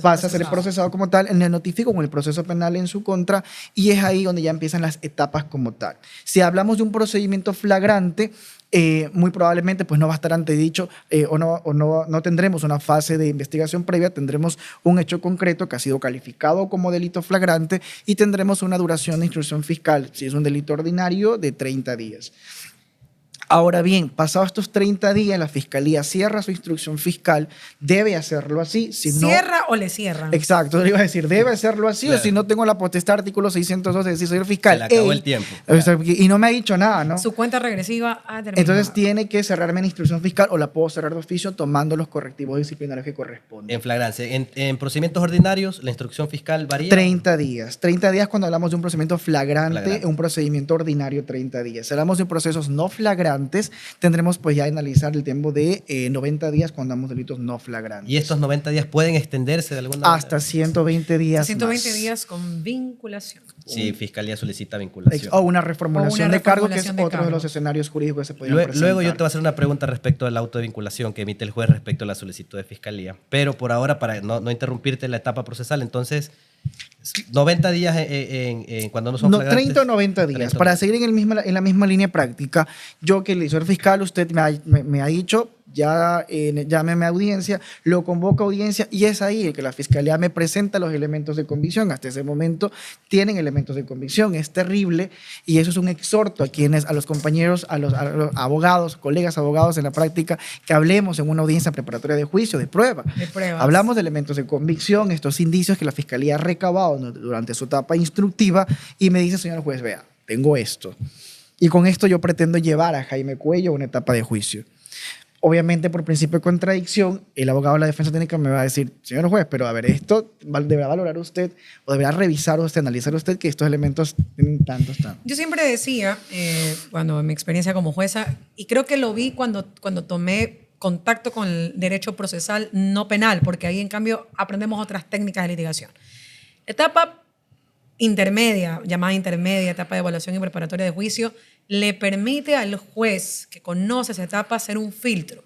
Speaker 2: pasa a ser procesado como tal, le notifico con el proceso penal en su contra, y es ahí donde ya empiezan las etapas como tal. Si hablamos de un procedimiento flagrante, muy probablemente pues no va a estar antedicho no tendremos una fase de investigación previa, tendremos un hecho concreto que ha sido calificado como delito flagrante y tendremos una duración de instrucción fiscal, si es un delito ordinario, de 30 días. Ahora bien, pasados estos 30 días, la Fiscalía cierra su instrucción fiscal, debe hacerlo así. Si
Speaker 1: ¿Cierra o le cierran?
Speaker 2: Exacto, yo le iba a decir, debe hacerlo así, claro. O si no tengo la potestad, artículo 612 de decisión fiscal.
Speaker 3: Se le acabó el tiempo.
Speaker 2: Claro. Y no me ha dicho nada, ¿no?
Speaker 1: Su cuenta regresiva ha terminado.
Speaker 2: Entonces tiene que cerrarme la instrucción fiscal o la puedo cerrar de oficio tomando los correctivos disciplinarios que corresponden.
Speaker 3: En flagrancia. En procedimientos ordinarios, la instrucción fiscal varía.
Speaker 2: 30 días. 30 días cuando hablamos de un procedimiento flagrante. Un procedimiento ordinario, 30 días. Si hablamos de procesos no flagrantes, tendremos pues ya analizar el tiempo de 90 días cuando damos delitos no flagrantes.
Speaker 3: ¿Y estos 90 días pueden extenderse de alguna manera?
Speaker 2: Hasta 120 días
Speaker 1: 120
Speaker 2: más.
Speaker 1: días con vinculación.
Speaker 3: Sí, Fiscalía solicita vinculación.
Speaker 2: O una reformulación de cargo, que es otro de los escenarios jurídicos que se pueden presentar.
Speaker 3: Luego yo te voy a hacer una pregunta respecto al auto de vinculación que emite el juez respecto a la solicitud de Fiscalía. Pero por ahora, para no interrumpirte la etapa procesal, entonces, 90 días cuando no son flagrantes.
Speaker 2: 30 o 90 días.
Speaker 3: 30.
Speaker 2: Para seguir en la misma línea práctica, yo que el asesor fiscal, usted me ha dicho, ya llámeme a audiencia, lo convoca a audiencia y es ahí el que la Fiscalía me presenta los elementos de convicción. Hasta ese momento tienen elementos de convicción. Es terrible y eso es un exhorto a los compañeros, a los abogados, colegas abogados en la práctica, que hablemos en una audiencia preparatoria de juicio, de prueba. Hablamos de elementos de convicción, estos indicios que la Fiscalía ha recabado durante su etapa instructiva y me dice, señor juez, vea, tengo esto. Y con esto yo pretendo llevar a Jaime Cuello a una etapa de juicio. Obviamente, por principio de contradicción, el abogado de la defensa técnica me va a decir, señor juez, pero a ver, esto deberá valorar usted o deberá revisar usted, analizar usted que estos elementos tienen tantos.
Speaker 1: Yo siempre decía, cuando en mi experiencia como jueza, y creo que lo vi cuando tomé contacto con el derecho procesal no penal, porque ahí en cambio aprendemos otras técnicas de litigación. Etapa intermedia, llamada intermedia, etapa de evaluación y preparatoria de juicio, le permite al juez que conoce esa etapa hacer un filtro.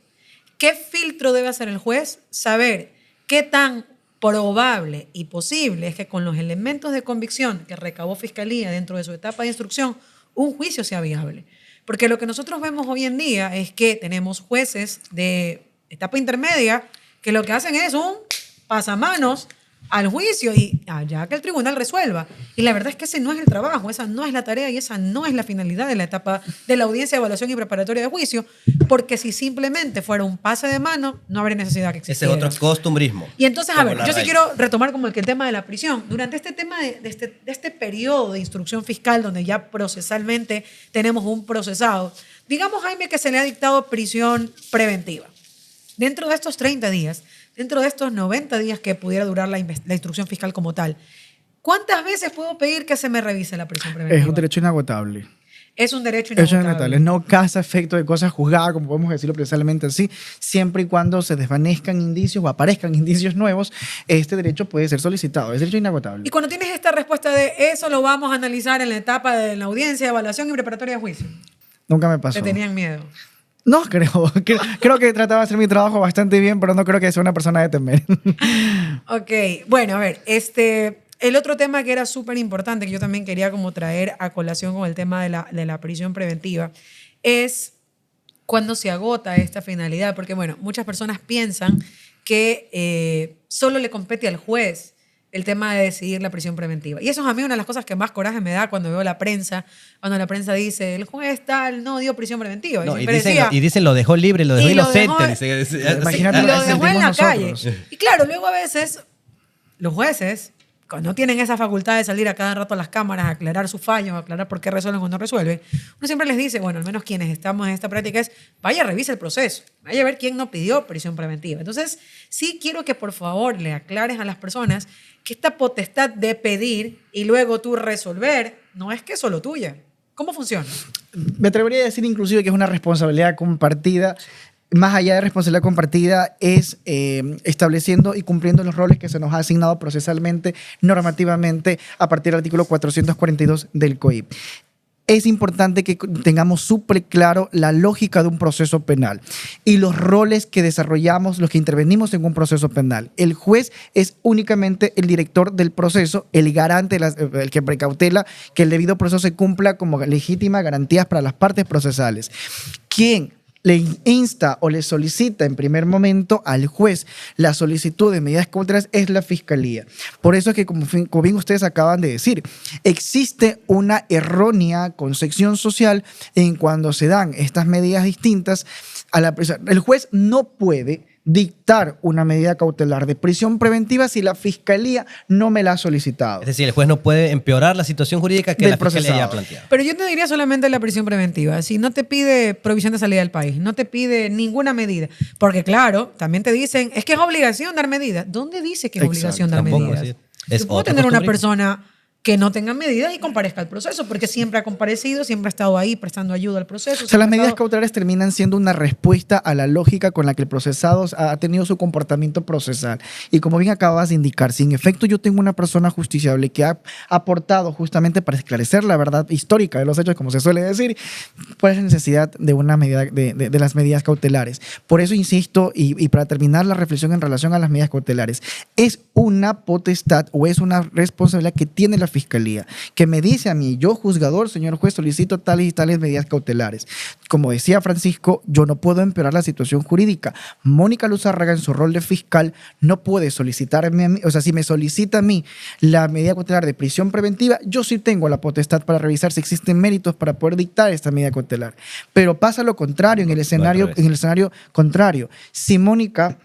Speaker 1: ¿Qué filtro debe hacer el juez? Saber qué tan probable y posible es que con los elementos de convicción que recabó Fiscalía dentro de su etapa de instrucción, un juicio sea viable. Porque lo que nosotros vemos hoy en día es que tenemos jueces de etapa intermedia que lo que hacen es un pasamanos al juicio y allá que el tribunal resuelva. Y la verdad es que ese no es el trabajo, esa no es la tarea y esa no es la finalidad de la etapa de la audiencia de evaluación y preparatoria de juicio, porque si simplemente fuera un pase de mano, no habría necesidad que existiera.
Speaker 3: Ese es otro costumbrismo.
Speaker 1: Y entonces, a ver, yo sí quiero retomar como el tema de la prisión. Durante este tema de este periodo de instrucción fiscal, donde ya procesalmente tenemos un procesado, digamos, Jaime, que se le ha dictado prisión preventiva. Dentro de estos 30 días, dentro de estos 90 días que pudiera durar la instrucción fiscal como tal, ¿cuántas veces puedo pedir que se me revise la prisión preventiva?
Speaker 2: Es un derecho inagotable.
Speaker 1: Es un derecho inagotable.
Speaker 2: No casa efecto de cosas juzgadas, como podemos decirlo precisamente así, siempre y cuando se desvanezcan indicios o aparezcan indicios nuevos, este derecho puede ser solicitado. Es derecho inagotable.
Speaker 1: Y cuando tienes esta respuesta de eso lo vamos a analizar en la etapa de la audiencia de evaluación y preparatoria de juicio.
Speaker 2: Nunca me pasó.
Speaker 1: ¿Te tenían miedo?
Speaker 2: No, creo que trataba de hacer mi trabajo bastante bien, pero no creo que sea una persona de temer.
Speaker 1: Ok, bueno, a ver, el otro tema que era súper importante, que yo también quería como traer a colación con el tema de la prisión preventiva, es cuando se agota esta finalidad. Porque, bueno, muchas personas piensan que solo le compete al juez el tema de decidir la prisión preventiva. Y eso es a mí una de las cosas que más coraje me da cuando veo la prensa, cuando la prensa dice, el juez tal no dio prisión preventiva.
Speaker 3: No, y dicen lo dejó libre, lo dejó inocente.
Speaker 2: Imagínate
Speaker 1: y
Speaker 2: lo
Speaker 1: lo
Speaker 2: que
Speaker 1: dejó en la
Speaker 2: sentimos
Speaker 1: calle.
Speaker 2: nosotros.
Speaker 1: Y claro, luego a veces los jueces, cuando no tienen esa facultad de salir a cada rato a las cámaras, a aclarar sus fallos, a aclarar por qué resuelven o no resuelven, uno siempre les dice, bueno, al menos quienes estamos en esta práctica es, vaya, revise el proceso, vaya a ver quién no pidió prisión preventiva. Entonces, sí quiero que por favor le aclares a las personas que esta potestad de pedir y luego tú resolver no es que es solo tuya. ¿Cómo funciona?
Speaker 2: Me atrevería a decir inclusive que es una responsabilidad compartida. Más allá de responsabilidad compartida, es estableciendo y cumpliendo los roles que se nos ha asignado procesalmente, normativamente, a partir del artículo 442 del COIP. Es importante que tengamos súper claro la lógica de un proceso penal y los roles que desarrollamos, los que intervenimos en un proceso penal. El juez es únicamente el director del proceso, el garante, el que precautela que el debido proceso se cumpla como legítima garantías para las partes procesales. ¿Quién le insta o le solicita en primer momento al juez la solicitud de medidas cautelares? Es la Fiscalía. Por eso es que, como bien ustedes acaban de decir, existe una errónea concepción social en cuando se dan estas medidas distintas a la prisión. El juez no puede dictar una medida cautelar de prisión preventiva si la Fiscalía no me la ha solicitado.
Speaker 3: Es decir, el juez no puede empeorar la situación jurídica que
Speaker 2: Del
Speaker 3: la Fiscalía
Speaker 2: procesado.
Speaker 3: ya ha planteado.
Speaker 1: Pero yo te diría solamente la prisión preventiva. Si no te pide provisión de salida del país, no te pide ninguna medida. Porque claro, también te dicen, es que es obligación dar medidas. ¿Dónde dice que es
Speaker 2: Exacto.
Speaker 1: obligación dar
Speaker 3: Tampoco,
Speaker 1: medidas?
Speaker 3: sí. Es
Speaker 1: Yo puedo
Speaker 3: otra
Speaker 1: tener una
Speaker 3: costumbre.
Speaker 1: persona que no tenga medidas y comparezca al proceso, porque siempre ha comparecido, siempre ha estado ahí prestando ayuda al proceso.
Speaker 2: O sea, las
Speaker 1: siempre ha
Speaker 2: medidas
Speaker 1: estado-
Speaker 2: cautelares terminan siendo una respuesta a la lógica con la que el procesado ha tenido su comportamiento procesal. Y como bien acabas de indicar, si en efecto yo tengo una persona justiciable que ha aportado justamente para esclarecer la verdad histórica de los hechos, como se suele decir, ¿cuál es la necesidad de una medida de las medidas cautelares? Por eso insisto, y para terminar la reflexión en relación a las medidas cautelares, es una potestad o es una responsabilidad que tiene la Fiscalía, que me dice a mí, yo juzgador, señor juez, solicito tales y tales medidas cautelares. Como decía Francisco, yo no puedo empeorar la situación jurídica. Mónica Luzárraga, en su rol de fiscal, no puede solicitarme a mí, o sea, si me solicita a mí la medida cautelar de prisión preventiva, yo sí tengo la potestad para revisar si existen méritos para poder dictar esta medida cautelar. Pero pasa lo contrario en el escenario contrario. Si Mónica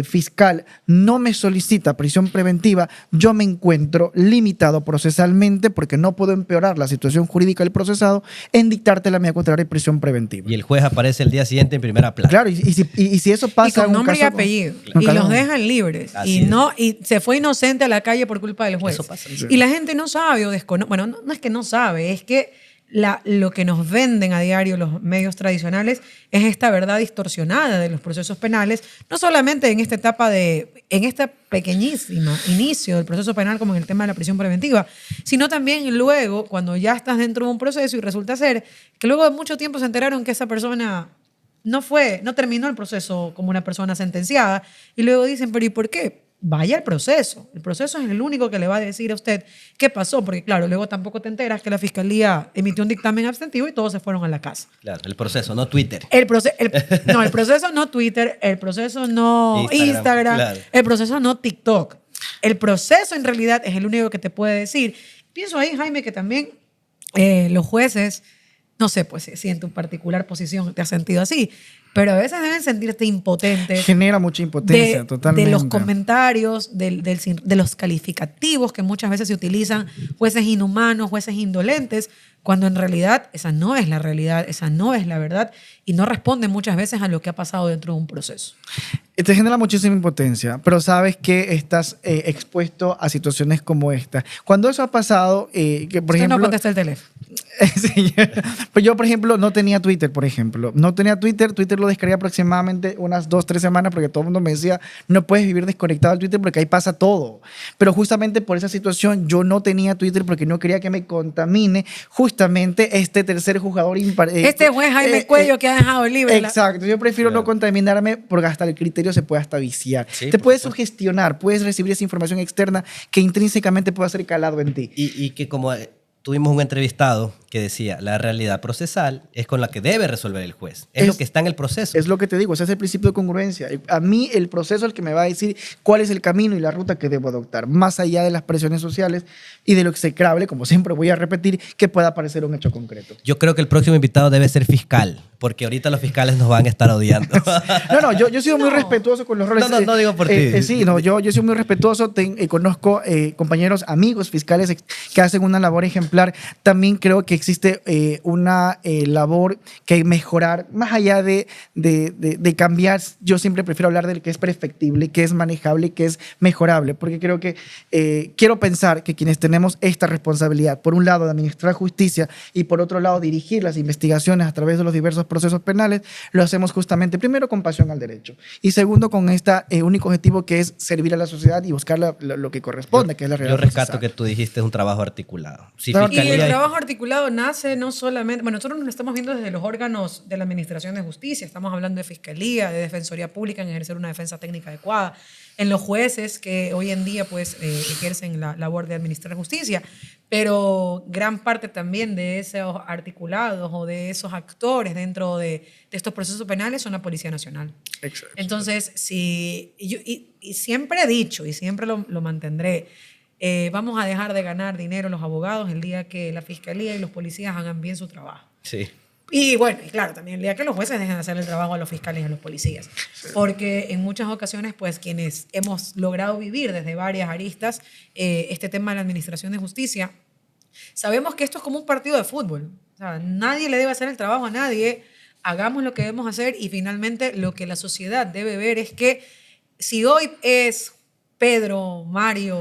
Speaker 2: fiscal no me solicita prisión preventiva, yo me encuentro limitado procesalmente porque no puedo empeorar la situación jurídica del procesado en dictarte la medida cautelar de prisión preventiva.
Speaker 3: Y el juez aparece el día siguiente en primera plana.
Speaker 2: Claro, y si eso pasa
Speaker 1: y con
Speaker 2: en un
Speaker 1: nombre y
Speaker 2: caso-
Speaker 1: apellido.
Speaker 2: un
Speaker 1: Y
Speaker 2: caso-
Speaker 1: los dejan libres.
Speaker 3: Así
Speaker 1: Y,
Speaker 3: es.
Speaker 1: no, y se fue inocente a la calle por culpa del juez.
Speaker 3: Eso pasa.
Speaker 1: Y la gente no sabe o desconoce. Bueno, no es que no sabe, es que lo que nos venden a diario los medios tradicionales es esta verdad distorsionada de los procesos penales, no solamente en esta etapa en esta pequeñísima inicio del proceso penal como en el tema de la prisión preventiva, sino también luego cuando ya estás dentro de un proceso y resulta ser que luego de mucho tiempo se enteraron que esa persona no terminó el proceso como una persona sentenciada y luego dicen, pero ¿y por qué? Vaya al proceso. El proceso es el único que le va a decir a usted qué pasó, porque claro, luego tampoco te enteras que la fiscalía emitió un dictamen abstentivo y todos se fueron a la casa.
Speaker 3: Claro, el proceso, no Twitter.
Speaker 1: El proceso no Twitter, el proceso no Instagram,
Speaker 3: claro.
Speaker 1: el proceso no TikTok. El proceso en realidad es el único que te puede decir. Pienso ahí, Jaime, que también los jueces, no sé, pues si en tu particular posición te has sentido así, pero a veces deben sentirte impotentes.
Speaker 2: Genera mucha impotencia, totalmente.
Speaker 1: De los comentarios, de los calificativos que muchas veces se utilizan, jueces inhumanos, jueces indolentes, cuando en realidad esa no es la realidad, esa no es la verdad y no responde muchas veces a lo que ha pasado dentro de un proceso.
Speaker 2: Te genera muchísima impotencia, pero sabes que estás expuesto a situaciones como esta. Cuando eso ha pasado, que por
Speaker 1: Usted
Speaker 2: ejemplo...
Speaker 1: no contesta el teléfono.
Speaker 2: Sí, pues yo, por ejemplo, no tenía Twitter, por ejemplo. No tenía Twitter. Twitter lo descargué aproximadamente unas 2, 3 semanas porque todo el mundo me decía, no puedes vivir desconectado del Twitter porque ahí pasa todo. Pero justamente por esa situación yo no tenía Twitter porque no quería que me contamine justamente este tercer jugador impar.
Speaker 1: Este juez Jaime Cuello que ha dejado libre.
Speaker 2: Exacto. Yo prefiero no contaminarme porque hasta el criterio se puede hasta viciar.
Speaker 3: Sí,
Speaker 2: te
Speaker 3: por
Speaker 2: puedes
Speaker 3: supuesto.
Speaker 2: sugestionar, puedes recibir esa información externa que intrínsecamente puede ser calado en ti.
Speaker 3: Y que como tuvimos un entrevistado que decía, la realidad procesal es con la que debe resolver el juez. Es lo que está en el proceso.
Speaker 2: Es lo que te digo, ese es el principio de congruencia. A mí el proceso es el que me va a decir cuál es el camino y la ruta que debo adoptar, más allá de las presiones sociales y de lo execrable, como siempre voy a repetir, que pueda parecer un hecho concreto.
Speaker 3: Yo creo que el próximo invitado debe ser fiscal, porque ahorita los fiscales nos van a estar odiando.
Speaker 2: No, yo he sido muy respetuoso con los roles.
Speaker 3: No digo por ti.
Speaker 2: Sí, no, yo he sido muy respetuoso. Conozco compañeros, amigos fiscales que hacen una labor ejemplar. También creo que existe una labor que hay que mejorar, más allá de cambiar. Yo siempre prefiero hablar del que es perfectible, que es manejable, que es mejorable, porque creo que quiero pensar que quienes tenemos esta responsabilidad, por un lado de administrar justicia y por otro lado dirigir las investigaciones a través de los diversos procesos penales, lo hacemos justamente, primero, con pasión al derecho y segundo, con este único objetivo que es servir a la sociedad y buscar lo que corresponde, que es la realidad
Speaker 3: Yo rescato
Speaker 2: procesal.
Speaker 3: que tú dijiste es un trabajo articulado. Si
Speaker 2: Claro.
Speaker 1: Y el
Speaker 3: fiscalía-
Speaker 1: trabajo articulado nace no solamente, bueno, nosotros nos lo estamos viendo desde los órganos de la Administración de Justicia, estamos hablando de Fiscalía, de Defensoría Pública en ejercer una defensa técnica adecuada, en los jueces que hoy en día pues ejercen la labor de administrar justicia, pero gran parte también de esos articulados o de esos actores dentro de estos procesos penales son la Policía Nacional.
Speaker 2: Exacto.
Speaker 1: Entonces, y siempre he dicho y siempre lo mantendré, vamos a dejar de ganar dinero los abogados el día que la fiscalía y los policías hagan bien su trabajo.
Speaker 3: Sí.
Speaker 1: Y bueno, y claro, también el día que los jueces dejen de hacer el trabajo a los fiscales y a los policías. Porque en muchas ocasiones, pues quienes hemos logrado vivir desde varias aristas este tema de la administración de justicia, sabemos que esto es como un partido de fútbol. O sea, nadie le debe hacer el trabajo a nadie, hagamos lo que debemos hacer y finalmente lo que la sociedad debe ver es que si hoy es Pedro, Mario,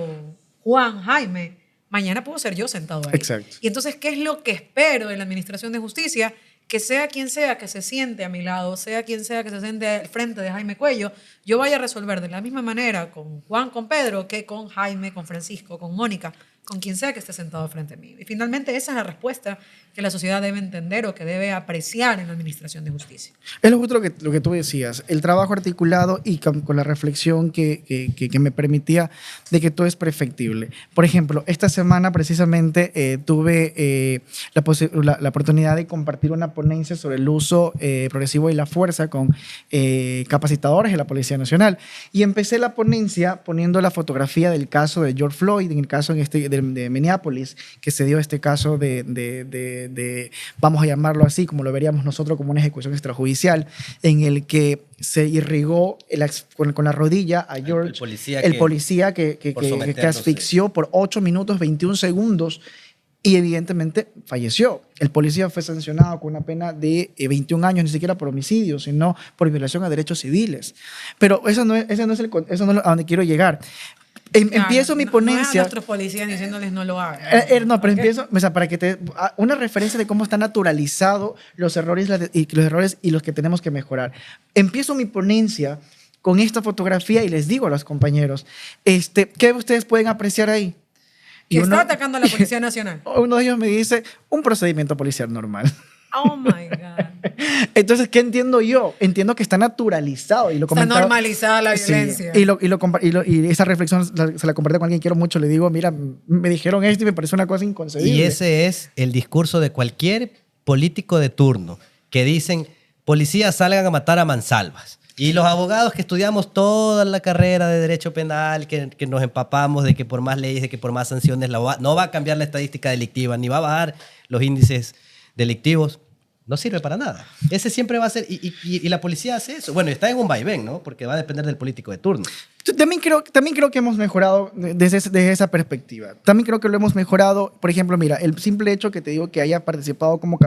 Speaker 1: Juan, Jaime, mañana puedo ser yo sentado ahí.
Speaker 2: Exacto.
Speaker 1: Y entonces, ¿qué es lo que espero de la Administración de Justicia? Que sea quien sea que se siente a mi lado, sea quien sea que se siente al frente de Jaime Cuello, yo vaya a resolver de la misma manera con Juan, con Pedro, que con Jaime, con Francisco, con Mónica, con quien sea que esté sentado frente a mí. Y finalmente esa es la respuesta que la sociedad debe entender o que debe apreciar en la Administración de Justicia.
Speaker 2: Es lo justo lo que tú decías, el trabajo articulado y con la reflexión que me permitía de que todo es perfectible. Por ejemplo, esta semana precisamente tuve la oportunidad de compartir una ponencia sobre el uso progresivo de la fuerza con capacitadores de la Policía Nacional. Y empecé la ponencia poniendo la fotografía del caso de George Floyd, en el caso de Minneapolis, que se dio este caso de, vamos a llamarlo así, como lo veríamos nosotros, como una ejecución extrajudicial, en el que se irrigó con la rodilla a George, el policía que asfixió por 8 minutos 21 segundos y evidentemente falleció. El policía fue sancionado con una pena de 21 años, ni siquiera por homicidio, sino por violación a derechos civiles. Pero eso no es a donde quiero llegar. Empiezo mi ponencia.
Speaker 1: No es a nuestros policías diciéndoles no lo hagan.
Speaker 2: No, pero
Speaker 1: ¿Ok?
Speaker 2: empiezo, o sea, para que te una referencia de cómo está naturalizado los errores y los que tenemos que mejorar. Empiezo mi ponencia con esta fotografía y les digo a los compañeros, ¿qué ustedes pueden apreciar ahí?
Speaker 1: Que está atacando a la Policía Nacional.
Speaker 2: Uno de ellos me dice, un procedimiento policial normal.
Speaker 1: Oh my God.
Speaker 2: Entonces, ¿qué entiendo yo? Entiendo que está naturalizado. Y lo
Speaker 1: Está
Speaker 2: comentaba-
Speaker 1: normalizada la
Speaker 2: Sí,
Speaker 1: violencia.
Speaker 2: y esa reflexión se la comparto con alguien que quiero mucho. Le digo, mira, me dijeron esto y me parece una cosa inconcebible.
Speaker 3: Y ese es el discurso de cualquier político de turno, que dicen, policías salgan a matar a mansalvas. Y los abogados que estudiamos toda la carrera de derecho penal, que nos empapamos de que por más leyes, de que por más sanciones, no va a cambiar la estadística delictiva, ni va a bajar los índices delictivos, no sirve para nada. Ese siempre va a ser, y la policía hace eso. Bueno, está en un vaivén, ¿no? Porque va a depender del político de turno.
Speaker 2: También creo que hemos mejorado desde esa perspectiva. También creo que lo hemos mejorado. Por ejemplo, mira, el simple hecho que te digo que haya participado como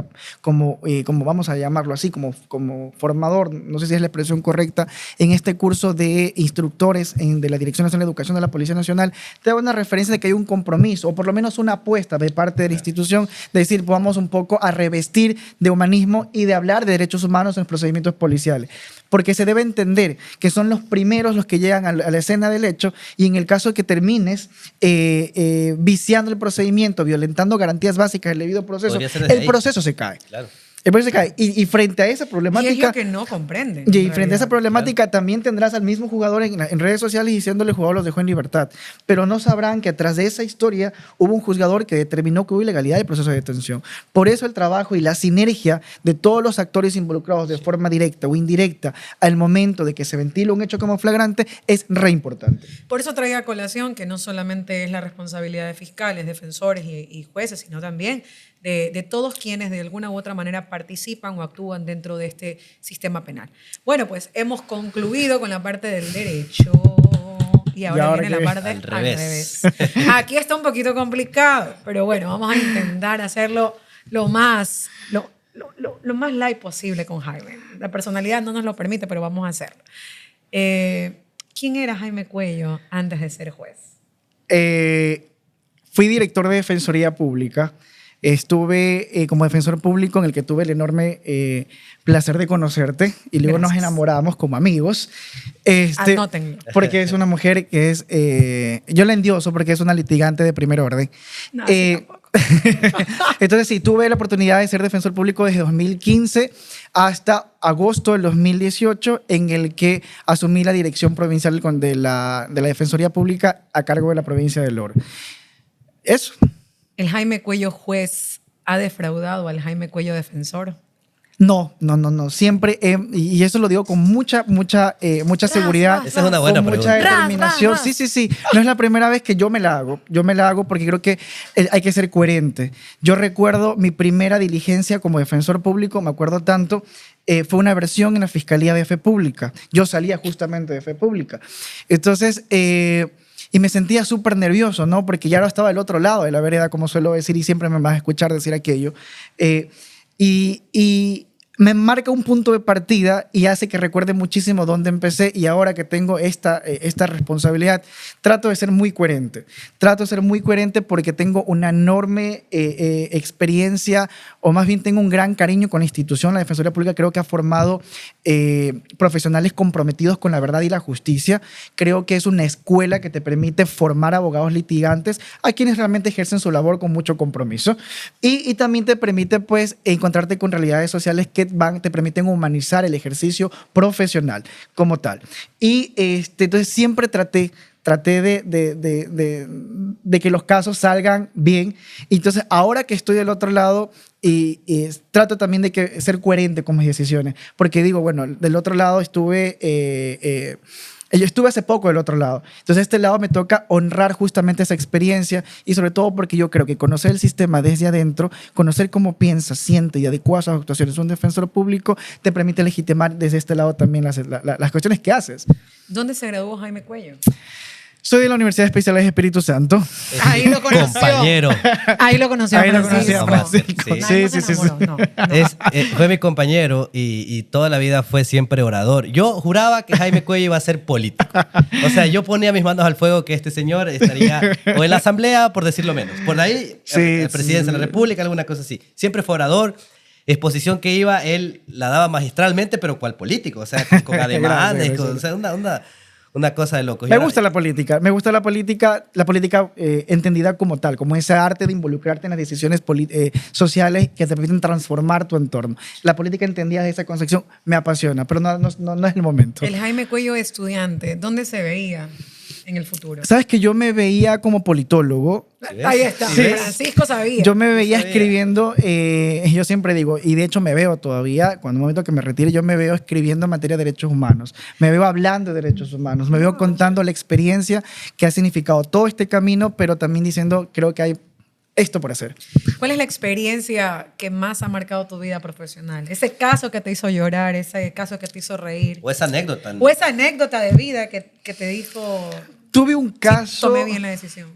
Speaker 2: vamos a llamarlo así, como formador, no sé si es la expresión correcta, en este curso de instructores de la Dirección Nacional de Educación de la Policía Nacional, te da una referencia de que hay un compromiso, o por lo menos una apuesta de parte de la institución, de decir, vamos un poco a revestir de humanismo y de hablar de derechos humanos en los procedimientos policiales. Porque se debe entender que son los primeros los que llegan a la escena del hecho, y en el caso de que termines viciando el procedimiento, violentando garantías básicas del debido proceso, el proceso se cae.
Speaker 3: Claro.
Speaker 2: El proceso se cae. Y frente a esa problemática...
Speaker 1: Y es lo que no comprenden.
Speaker 2: Y frente a esa problemática también tendrás al mismo jugador en redes sociales diciéndole: el jugador los dejó en libertad. Pero no sabrán que atrás de esa historia hubo un juzgador que determinó que hubo ilegalidad del proceso de detención. Por eso el trabajo y la sinergia de todos los actores involucrados de forma directa o indirecta al momento de que se ventila un hecho como flagrante es re importante.
Speaker 1: Por eso traía a colación que no solamente es la responsabilidad de fiscales, defensores y jueces, sino también de todos quienes de alguna u otra manera participan o actúan dentro de este sistema penal. Bueno, pues hemos concluido con la parte del derecho y ahora viene la parte
Speaker 3: al revés.
Speaker 1: Aquí está un poquito complicado, pero bueno, vamos a intentar hacerlo lo más light posible con Jaime. La personalidad no nos lo permite, pero vamos a hacerlo. ¿Quién era Jaime Cuello antes de ser juez?
Speaker 2: Fui director de Defensoría Pública. Estuve como defensor público, en el que tuve el enorme placer de conocerte, y luego nos enamoramos como amigos.
Speaker 1: Anótenlo.
Speaker 2: Porque es una mujer que es... yo la endioso porque es una litigante de primer orden.
Speaker 1: No, sí,
Speaker 2: entonces sí, tuve la oportunidad de ser defensor público desde 2015 hasta agosto del 2018, en el que asumí la dirección provincial de la Defensoría Pública a cargo de la provincia del Oro. Eso.
Speaker 1: ¿El Jaime Cuello juez ha defraudado al Jaime Cuello defensor?
Speaker 2: No. Siempre, y eso lo digo con mucha seguridad.
Speaker 3: Esa es una buena
Speaker 2: con mucha
Speaker 3: pregunta.
Speaker 2: determinación. Sí. No es la primera vez que yo me la hago. Yo me la hago porque creo que hay que ser coherente. Yo recuerdo mi primera diligencia como defensor público, me acuerdo tanto, fue una versión en la Fiscalía de Fe Pública. Yo salía justamente de Fe Pública. Entonces... y me sentía súper nervioso, ¿no? Porque ya no estaba del otro lado de la vereda, como suelo decir, y siempre me vas a escuchar decir aquello. Y me marca un punto de partida y hace que recuerde muchísimo dónde empecé, y ahora que tengo esta responsabilidad, trato de ser muy coherente. Trato de ser muy coherente porque tengo una enorme experiencia, o más bien tengo un gran cariño con la institución. La Defensoría Pública creo que ha formado profesionales comprometidos con la verdad y la justicia. Creo que es una escuela que te permite formar abogados litigantes a quienes realmente ejercen su labor con mucho compromiso. Y también te permite, pues, encontrarte con realidades sociales que te permiten humanizar el ejercicio profesional como tal. Y entonces siempre traté de que los casos salgan bien. Y entonces, ahora que estoy del otro lado, y trato también de ser coherente con mis decisiones. Porque digo, bueno, del otro lado yo estuve hace poco del otro lado. Entonces, este lado me toca honrar justamente esa experiencia, y sobre todo porque yo creo que conocer el sistema desde adentro, conocer cómo piensa, siente y adecua sus actuaciones un defensor público, te permite legitimar desde este lado también las cuestiones que haces.
Speaker 1: ¿Dónde se graduó Jaime Cuello?
Speaker 2: Soy de la Universidad Especial de Espíritu Santo.
Speaker 1: Ahí lo conoció.
Speaker 3: Compañero.
Speaker 1: Ahí lo conoció.
Speaker 2: Ahí lo conocí a Francisco.
Speaker 3: Sí.
Speaker 1: No.
Speaker 3: Fue mi compañero y toda la vida fue siempre orador. Yo juraba que Jaime Cuello iba a ser político. O sea, yo ponía mis manos al fuego que este señor estaría o en la asamblea, por decirlo menos. Por ahí, presidencia de la República, alguna cosa así. Siempre fue orador. Exposición que iba, él la daba magistralmente, pero ¿cuál político? O sea, con ademanes, o sea, una cosa de loco.
Speaker 2: Me gusta la política entendida como tal, como ese arte de involucrarte en las decisiones sociales que te permiten transformar tu entorno. La política entendida de esa concepción me apasiona, pero no es el momento.
Speaker 1: El Jaime Cuello estudiante, ¿dónde se veía en el futuro?
Speaker 2: Sabes que yo me veía como politólogo.
Speaker 1: Ahí está,
Speaker 2: Sí.
Speaker 1: Francisco sabía.
Speaker 2: Yo me veía escribiendo, yo siempre digo, y de hecho me veo todavía, cuando el momento que me retire, yo me veo escribiendo en materia de derechos humanos, me veo hablando de derechos humanos, me veo contando la experiencia que ha significado todo este camino, pero también diciendo, creo que hay esto por hacer.
Speaker 1: ¿Cuál es la experiencia que más ha marcado tu vida profesional? Ese caso que te hizo llorar, ese caso que te hizo reír.
Speaker 3: O esa anécdota.
Speaker 1: O esa anécdota de vida que te dijo,
Speaker 2: Tuve un caso...
Speaker 1: tomé bien la decisión.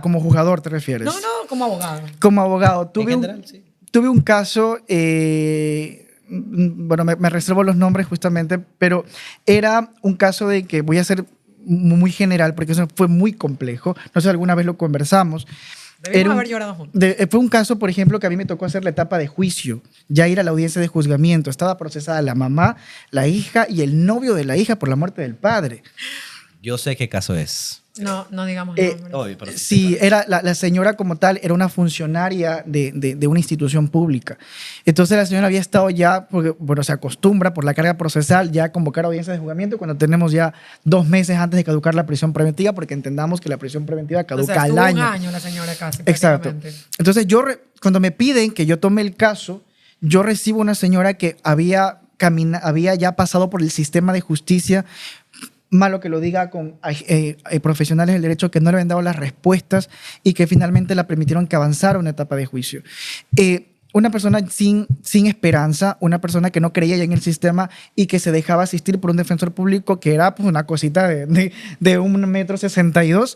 Speaker 2: Como jugador te refieres.
Speaker 1: No, como abogado.
Speaker 2: Como abogado.
Speaker 3: En general, sí.
Speaker 2: Tuve un caso, bueno, me reservo los nombres justamente, pero era un caso de que voy a ser muy general porque eso fue muy complejo. No sé si alguna vez lo conversamos.
Speaker 1: Debimos haber llorado juntos.
Speaker 2: Fue un caso, por ejemplo, que a mí me tocó hacer la etapa de juicio, ya ir a la audiencia de juzgamiento. Estaba procesada la mamá, la hija y el novio de la hija por la muerte del padre.
Speaker 3: Yo sé qué caso es.
Speaker 1: No digamos nombres.
Speaker 3: Obvio, pero
Speaker 2: Sí, era la señora como tal era una funcionaria de una institución pública. Entonces la señora había estado ya, porque, bueno, se acostumbra por la carga procesal ya a convocar audiencias de juzgamiento cuando tenemos ya 2 meses antes de caducar la prisión preventiva, porque entendamos que la prisión preventiva caduca al año.
Speaker 1: Un año la señora casi.
Speaker 2: Exacto. Entonces cuando me piden que yo tome el caso, yo recibo una señora que había ya pasado por el sistema de justicia, malo que lo diga, con profesionales del derecho que no le habían dado las respuestas y que finalmente la permitieron que avanzara una etapa de juicio. Una persona sin esperanza, una persona que no creía ya en el sistema y que se dejaba asistir por un defensor público que era pues, una cosita de 1,62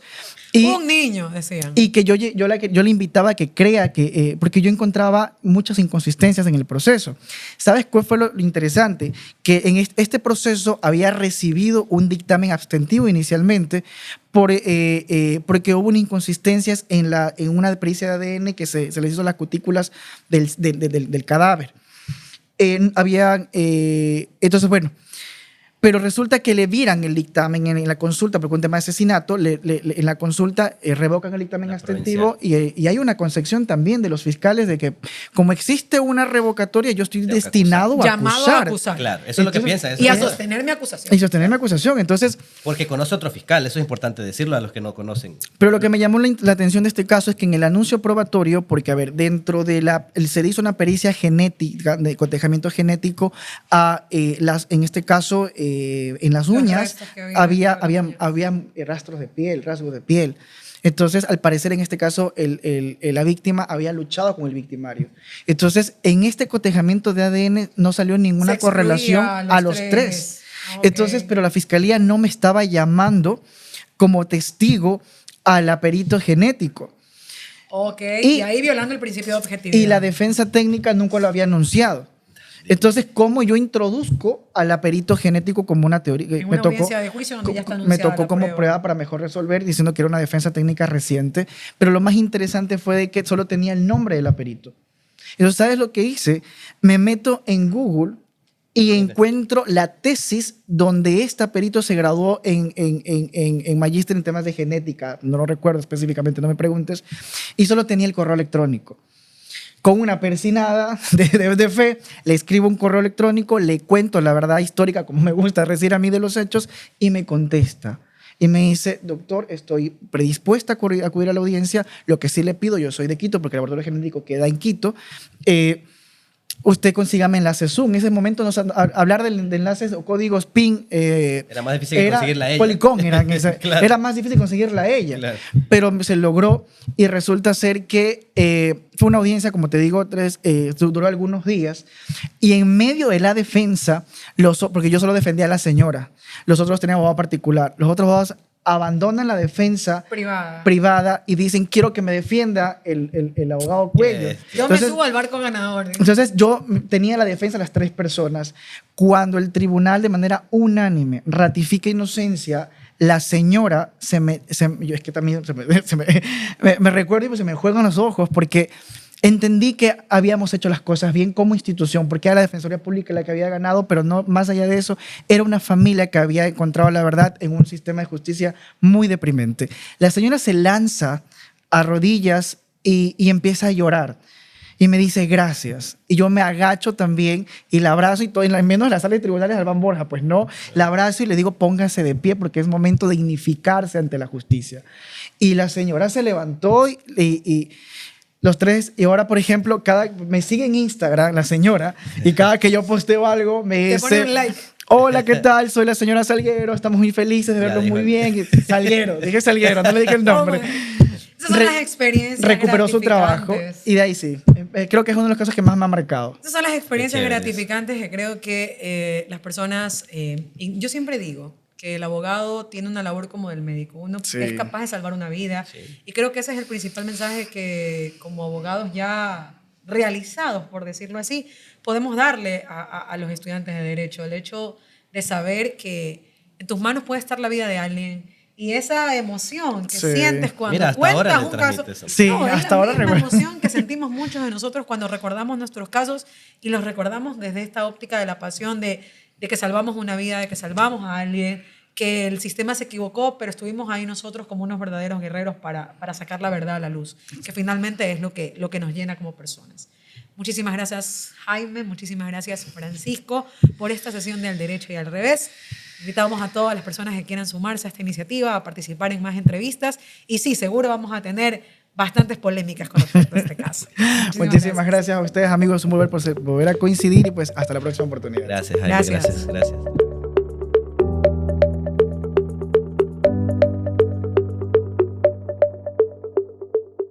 Speaker 2: m.
Speaker 1: Un niño, decían.
Speaker 2: Y que yo le invitaba a que crea que, porque yo encontraba muchas inconsistencias en el proceso. ¿Sabes cuál fue lo interesante? Que en este proceso había recibido un dictamen abstentivo inicialmente porque hubo unas inconsistencias en una pericia de ADN que se les hizo las cutículas del cadáver. Entonces, bueno, pero resulta que le viran el dictamen en la consulta, porque un tema de asesinato, en la consulta revocan el dictamen abstentivo y hay una concepción también de los fiscales de que como existe una revocatoria, yo estoy destinado a
Speaker 1: llamado
Speaker 2: acusar.
Speaker 1: a acusar.
Speaker 3: Claro, eso es lo que piensa.
Speaker 1: Y a sostener mi acusación.
Speaker 2: Y sostener mi acusación. Entonces,
Speaker 3: porque conoce otro fiscal, eso es importante decirlo a los que no conocen.
Speaker 2: pero lo que me llamó la atención de este caso es que en el anuncio probatorio, porque a ver, dentro de se hizo una pericia genética, de cotejamiento genético en este caso, en las uñas había rastros de piel, rasgos de piel. Entonces, al parecer, en este caso, la víctima había luchado con el victimario. Entonces, en este cotejamiento de ADN no salió ninguna correlación a los tres.
Speaker 1: Okay.
Speaker 2: Entonces, pero la fiscalía no me estaba llamando como testigo al perito genético.
Speaker 1: Ok, y ahí violando el principio de objetividad.
Speaker 2: Y la defensa técnica nunca lo había anunciado. Entonces, ¿cómo yo introduzco al perito genético como una teoría?
Speaker 1: En una audiencia de juicio donde ya está
Speaker 2: me
Speaker 1: anunciada
Speaker 2: tocó
Speaker 1: la
Speaker 2: como
Speaker 1: prueba.
Speaker 2: prueba para mejor resolver, diciendo que era una defensa técnica reciente. Pero lo más interesante fue de que solo tenía el nombre del perito. Entonces, ¿sabes lo que hice? Me meto en Google y encuentro la tesis donde perito se graduó en magíster en temas de genética. No lo recuerdo específicamente, no me preguntes. Y solo tenía el correo electrónico. Con una persinada de fe, le escribo un correo electrónico, le cuento la verdad histórica, como me gusta decir a mí de los hechos, y me contesta. Y me dice, doctor, estoy predispuesta a acudir a la audiencia. Lo que sí le pido, yo soy de Quito, porque el laboratorio genético queda en Quito, usted consígame enlaces Zoom. En ese momento hablar de enlaces o códigos PIN
Speaker 3: era más difícil conseguirla a ella.
Speaker 2: Polycom
Speaker 3: Claro.
Speaker 2: Era más difícil conseguirla a ella.
Speaker 3: Claro.
Speaker 2: Pero se logró y resulta ser que fue una audiencia, como te digo, duró algunos días. Y en medio de la defensa, porque yo solo defendía a la señora, los otros tenían abogado particular, los otros abogados abandonan la defensa privada y dicen, quiero que me defienda el abogado Cuello.
Speaker 1: Yo me subo al barco ganador.
Speaker 2: Entonces yo tenía la defensa de las 3 personas. Cuando el tribunal de manera unánime ratifica inocencia, la señora yo es que también me recuerdo y pues se me juegan los ojos porque entendí que habíamos hecho las cosas bien como institución, porque era la Defensoría Pública la que había ganado, pero no más allá de eso, era una familia que había encontrado la verdad en un sistema de justicia muy deprimente. La señora se lanza a rodillas y empieza a llorar. Y me dice, gracias. Y yo me agacho también y la abrazo y todo, menos en la sala de tribunales de Albán Borja, pues no, la abrazo y le digo, póngase de pie porque es momento de dignificarse ante la justicia. Y la señora se levantó y los 3, y ahora, por ejemplo, me sigue en Instagram la señora, y cada que yo posteo algo, me dice,
Speaker 1: pone un like.
Speaker 2: Hola, ¿qué tal? Soy la señora Salguero, estamos muy felices de verlo muy bien. Salguero, dije Salguero, no le dije el nombre.
Speaker 1: Esa son las experiencias
Speaker 2: recuperó su trabajo
Speaker 1: gratificantes.
Speaker 2: y de ahí sí. Creo que es una de las cosas que más me ha marcado.
Speaker 1: Esas son las experiencias
Speaker 3: Qué chévere
Speaker 1: gratificantes que creo que las personas, y yo siempre digo que el abogado tiene una labor como del médico, uno
Speaker 2: Sí.
Speaker 1: es capaz de salvar una vida y creo que ese es el principal mensaje que como abogados ya realizados, por decirlo así, podemos darle a los estudiantes de derecho, el hecho de saber que en tus manos puede estar la vida de alguien. Y esa emoción que
Speaker 2: Sí.
Speaker 1: sientes cuando
Speaker 3: Mira, hasta ahora
Speaker 1: cuentas
Speaker 3: le
Speaker 1: un caso.
Speaker 3: transmite eso.
Speaker 2: Sí,
Speaker 1: No, es
Speaker 2: hasta
Speaker 1: la
Speaker 2: ahora
Speaker 1: misma
Speaker 2: recuerdo.
Speaker 1: emoción que sentimos muchos de nosotros cuando recordamos nuestros casos y los recordamos desde esta óptica de la pasión de que salvamos una vida, de que salvamos a alguien, que el sistema se equivocó, pero estuvimos ahí nosotros como unos verdaderos guerreros para sacar la verdad a la luz, que finalmente es lo que nos llena como personas. Muchísimas gracias, Jaime. Muchísimas gracias, Francisco, por esta sesión de Al Derecho y al Revés. Invitamos a todas las personas que quieran sumarse a esta iniciativa, a participar en más entrevistas. Y sí, seguro vamos a tener bastantes polémicas con respecto a este caso.
Speaker 2: Muchísimas gracias a ustedes, amigos, por volver a coincidir y pues hasta la próxima oportunidad.
Speaker 3: Gracias, Jaime.
Speaker 1: Gracias.
Speaker 3: Gracias.